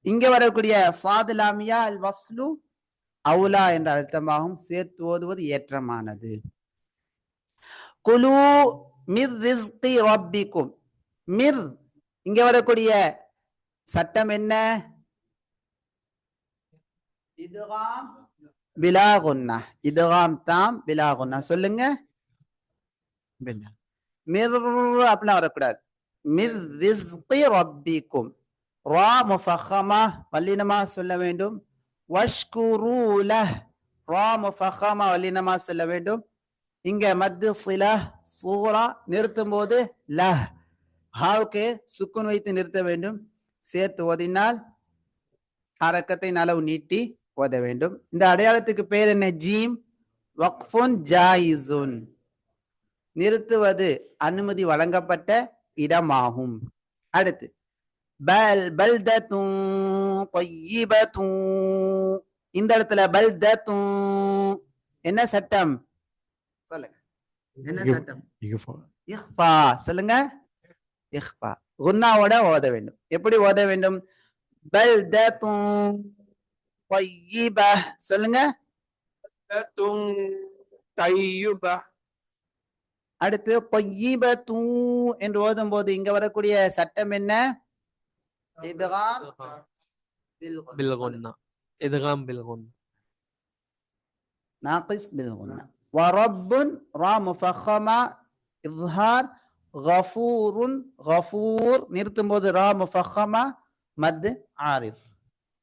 இங்க வரக்கூடிய சாதுலாமியா அல் வஸ்லு அவுலா என்ற அர்த்தமாகவும் சேர்த்து ஓதுவது ஏற்றமானது. குலு மிர் ரிஸ்கி ரப்பிக்கும். மிர் இங்க வரக்கூடிய சட்டம் என்ன? இத்காம் பிலா குன்னா. இத்காம் தாம் பிலா குன்னா. சொல்லுங்க, மிர் அப்படிலாம் வரக்கூடாது. மிர் ரிஸ்கி ரப்பிக்கும். ரா முஃபஹமா வல்லினமா சொல்ல வேண்டும். வஷ்குரு லஹ் ரா முஃபஹமா வல்லினமா சொல்ல வேண்டும். இங்க மத்து சிலா சூரா நிறுத்தும் போது லஹ் ஹாவுக்கு சுக்குன் வைத்து நிறுத்த வேண்டும். சேர்த்து ஓதினால் ஹரக்கத்தை நலவு நீட்டி ஓத வேண்டும். இந்த அடையாளத்துக்கு பேர் என்ன? ஜீம் வக்ஃபுன் ஜாயிசுன். நிறுத்துவது அனுமதி வழங்கப்பட்ட இடமாகும். அடுத்து பல்தத்துன் தய்யிபத்துன். இந்த இடத்துல பல்தத்துன் என்ன சட்டம்? சொல்லுங்க, என்ன சட்டம்? இஹ்ஃபா. சொல்லுங்க, இஹ்ஃபா. குன்னாவோட ஓத வேண்டும். எப்படி ஓத வேண்டும்? பல்தத்துன் தய்யிபா. சொல்லுங்க, அடுத்து தய்யிபத்து என்று ஓதும் போது இங்க வரக்கூடிய சட்டம் என்ன? இத்காம் பில் குன்னா. இத்காம் பில் குன்னா. நாகிஸ் பில் குன்னா. வரப்புன் ரா முஃபஹமா இஸ்ஹார். கஃபூருன் கஃபூர் நிறுத்தும் போது ரா முஃபஹமா மத் ஆரித்.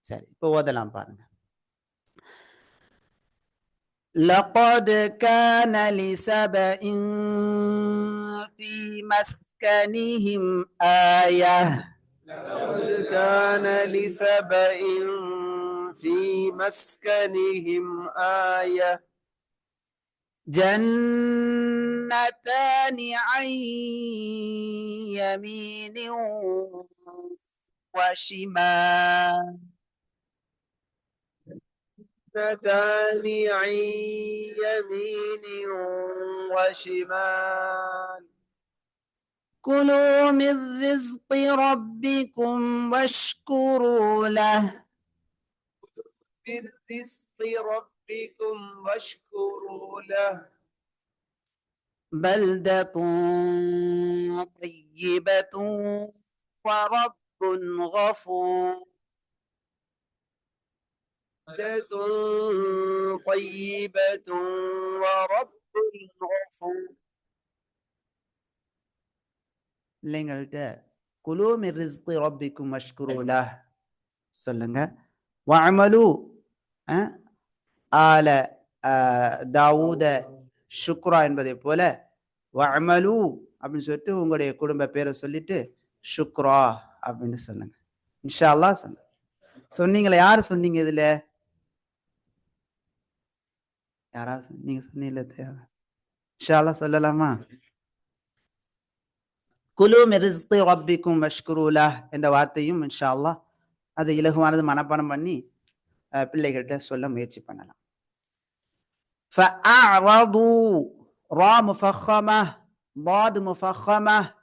சரி, இப்போ ஓதலாம் பாருங்க. لقد كان لسبإ في مسكنهم آية. لقد كان لسبإ في مسكنهم آية. جنتان عن يمين وشمال جنتان عن يمين وشمال كلوا من رزق ربكم واشكروا له من رزق ربكم واشكروا له بلدة طيبة ورب غفور بلدة طيبة ورب غفور இல்லைங்கள்ட்ட குலு மிர் ரிஸ்கி ரப்பிக்கும் மஷ்குருலா சொல்லுங்க வஅமலு ஆல தாவூத ஷுக்ரா என்பதை போல வஅமலு அப்படின்னு சொல்லிட்டு உங்களுடைய குடும்ப பேரை சொல்லிட்டு ஷுக்ரா அப்படின்னு சொல்லுங்க இன்ஷா அல்லாஹ் சொல்லுங்க சொன்னீங்களா யாரு சொன்னீங்க இதுல யாராவது நீங்க சொன்னீங்களா இன்ஷா அல்லாஹ் சொல்லலாமா குலு மிர் ரிஸ்கி ரப்பிக்கும் மஷ்குருலா என்ற வார்த்தையும் இன்ஷா அல்லாஹ் அது இலகுவானது மனப்பாடம் பண்ணி பிள்ளைகள்கிட்ட சொல்ல முயற்சி பண்ணலாம் فأعرضوا را مفخمة ضاد مفخمة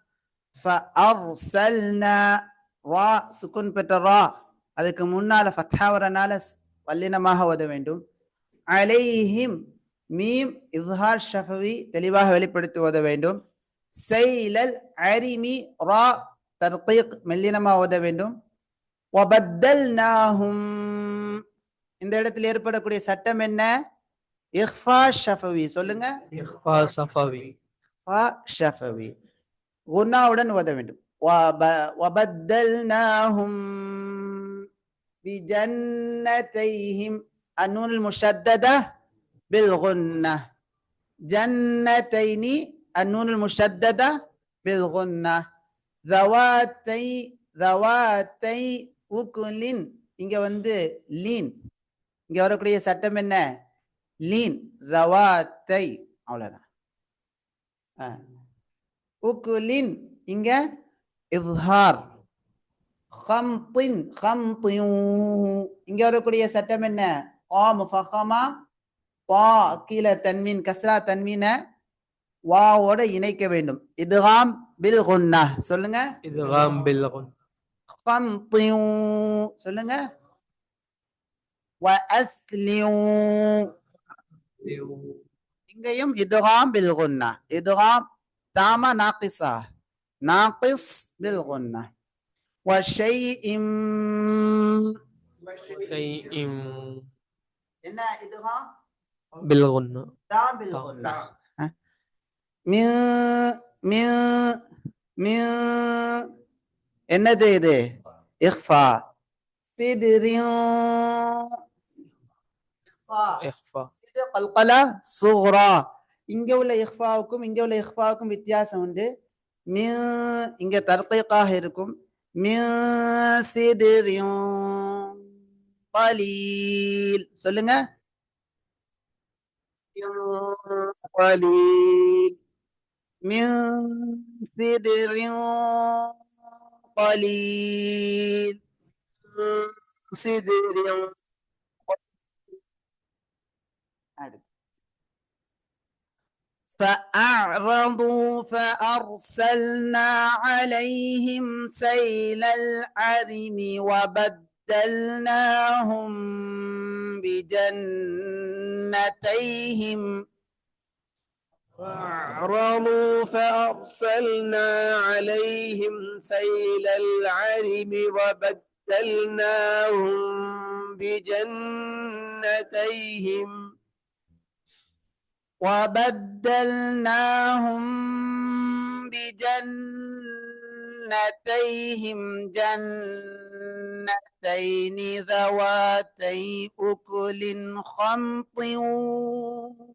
فأرسلنا را سكون பெற்ற ரா அதுக்கு முன்னால ஃபத்ஹா வரனால வல்லினமாக ஓத வேண்டும் அலைஹிம் மீம் இஸ்ஹார் ஷஃபவி தெளிவாக வெளிப்படுத்தி ஓத வேண்டும் சைலல் அரிமி ரா தர்கீக் மெல்லினமாக ஓத வேண்டும் வபத்தல்நாஹும் இந்த இடத்தில் ஏற்படக்கூடிய சட்டம் என்ன இஃபா ஷஃபவி சொல்லுங்க இஃபா ஷஃபவி இஃபா ஷஃபவி குன்னாவுடன் ஓத வேண்டும் வபத்தல்நாஹும் பிஜன்னதைஹிம் அன்னூன் المشددة بالغنة جنتين النون المشددة بالغنة ذواتي உகுலின் இங்க லீன் இங்க வரக்கூடிய சட்டம் என்ன லீன் ذواتي அவ்வளவுதான் உகுலின் இங்க இஸ்ஹார் خمطின் இங்க வரக்கூடிய சட்டம் என்ன قا مفخمة பா கீழே தன்மீன் கஸ்ரா தன்மீன வாவோட இணைக்க வேண்டும் இத்காம் பில் குன்னா சொல்லுங்க இத்காம் பில் குன்னா خمطின் சொல்லுங்க وأثلوا இங்கேயும் இத்காம் பில் குன்னா இத்காம் தாமா நாகிஸா நாகிஸ் பில் குன்னா وشيء என்ன இத்காம் பில் குன்னா தாம் பில் குன்னா என்னது இது இஃபா இங்க உள்ள இஃபாவுக்கும் இங்க உள்ள இஃபாவுக்கும் வித்தியாசம் உண்டு இங்க தர்கீகாக இருக்கும் சொல்லுங்க من سدر قليل سدر فأعرضوا فأرسلنا عليهم سيل العرم وبدلناهم بجنتيهم فأعرضوا فأرسلنا عليهم سيل العرم وبدلناهم بجنتيهم جنتين ذواتي أكل خمط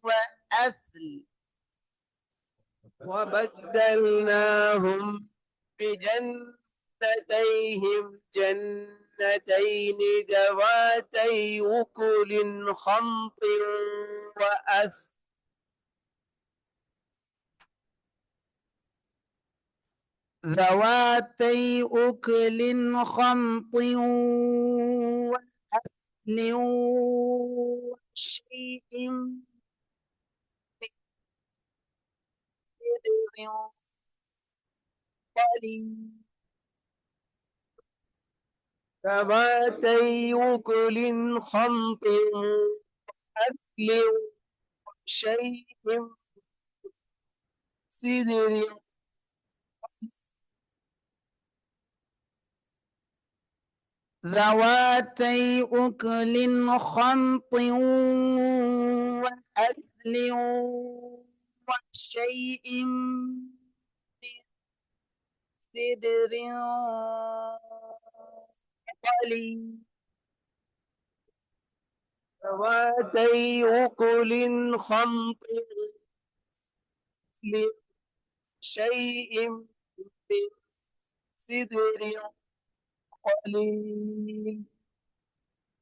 وأثل وبدلناهم بجنتيهم جنتين ذواتي أكل خمط وأثل وبدلناهم بجنتين جنتين ذواتي أكل خمط وأثل وبدلناهم بجنتين جنتين ذواتي أكل خمط وأثل وبدلناهم بجنتين ذواتي أكل خمط وأثل وبدلناهم بجنتين ذواتي أكل خمط وأثل ذواتي أكل خمط وأثل وشيء من سدر قليل. ذواتي أكل خمط وأثل وشيء سدر ذواتي أكل خمط وأثل وشيء من سدر قليل. ذواتي أكل خمط شيء من سدر قليل.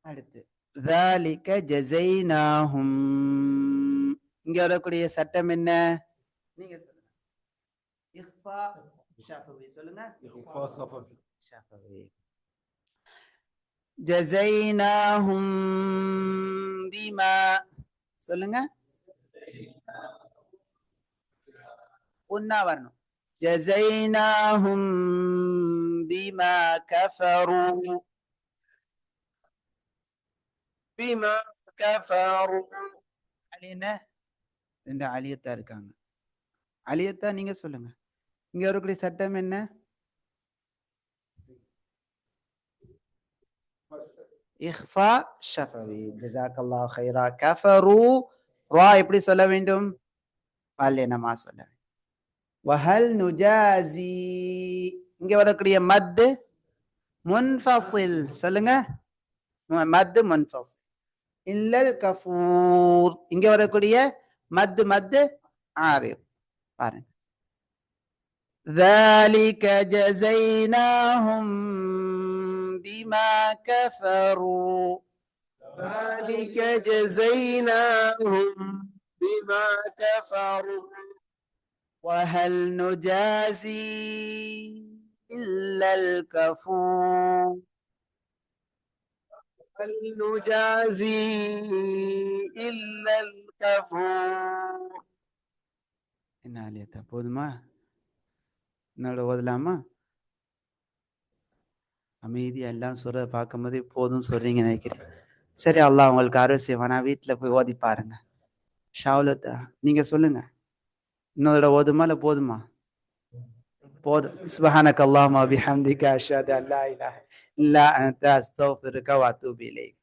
அடுத்து ذلك جزيناهم. இங்க வரக்கூடிய சட்டம் என்ன? நீங்க சொல்லுங்க. இஃபா ஷஃபவி சொல்லுங்க. ஷஃபவி. ஜஸைனாஹும் பிமா சொல்லுங்க. உன்னா வரணும். ஜஸைனாஹும் பிமா கஃபரு. بما كفروا. அலி என்ன? ரெண்டு அலியத்தா இருக்காங்க. அலியத்தா நீங்க சொல்லுங்க. இங்க வரக்கூடிய சட்டம் என்ன? இஹ்ஃபா ஷஃபவி. ஜஸாக்கல்லாஹு கைரா. கஃபரு ரா எப்படி சொல்ல வேண்டும்? பல்லினமா சொல்ல வேண்டும். வஹல் நுஜாசி. இங்க வரக்கூடிய மத் முன்ஃபஸில் சொல்லுங்க. மத் முன்ஃபஸில். இல்லல் கஃபூர். இங்க வரக்கூடிய மத் ஆரித். பாருங்க. ذلك جزيناهم بما كفروا. ذلك جزيناهم بما كفروا. وهل نجازي إلا الكفور. هل نجازي إلا الكفور. என்ன ஆலியத்தா போதுமா? என்னோட ஓதலாமா? அமைதியா எல்லாம் சொல்றத பார்க்கும்போது போதும் சொல்றீங்க நினைக்கிறேன். சரி, அல்லாஹ் உங்களுக்கு ஆரோக்கியமான வீட்டுல போய் ஓதி பாருங்க. ஷாவுலத்தா நீங்க சொல்லுங்க. இன்னொரு ஓதுமா இல்ல போதுமா? போதும். சுப்ஹானக அல்லாஹும்ம வ பிஹம்திக அஷ்ஹது அன் லா இலாஹ இல்லா அன்த அஸ்தக்ஃபிருக வ அத்தூபு இலைக்.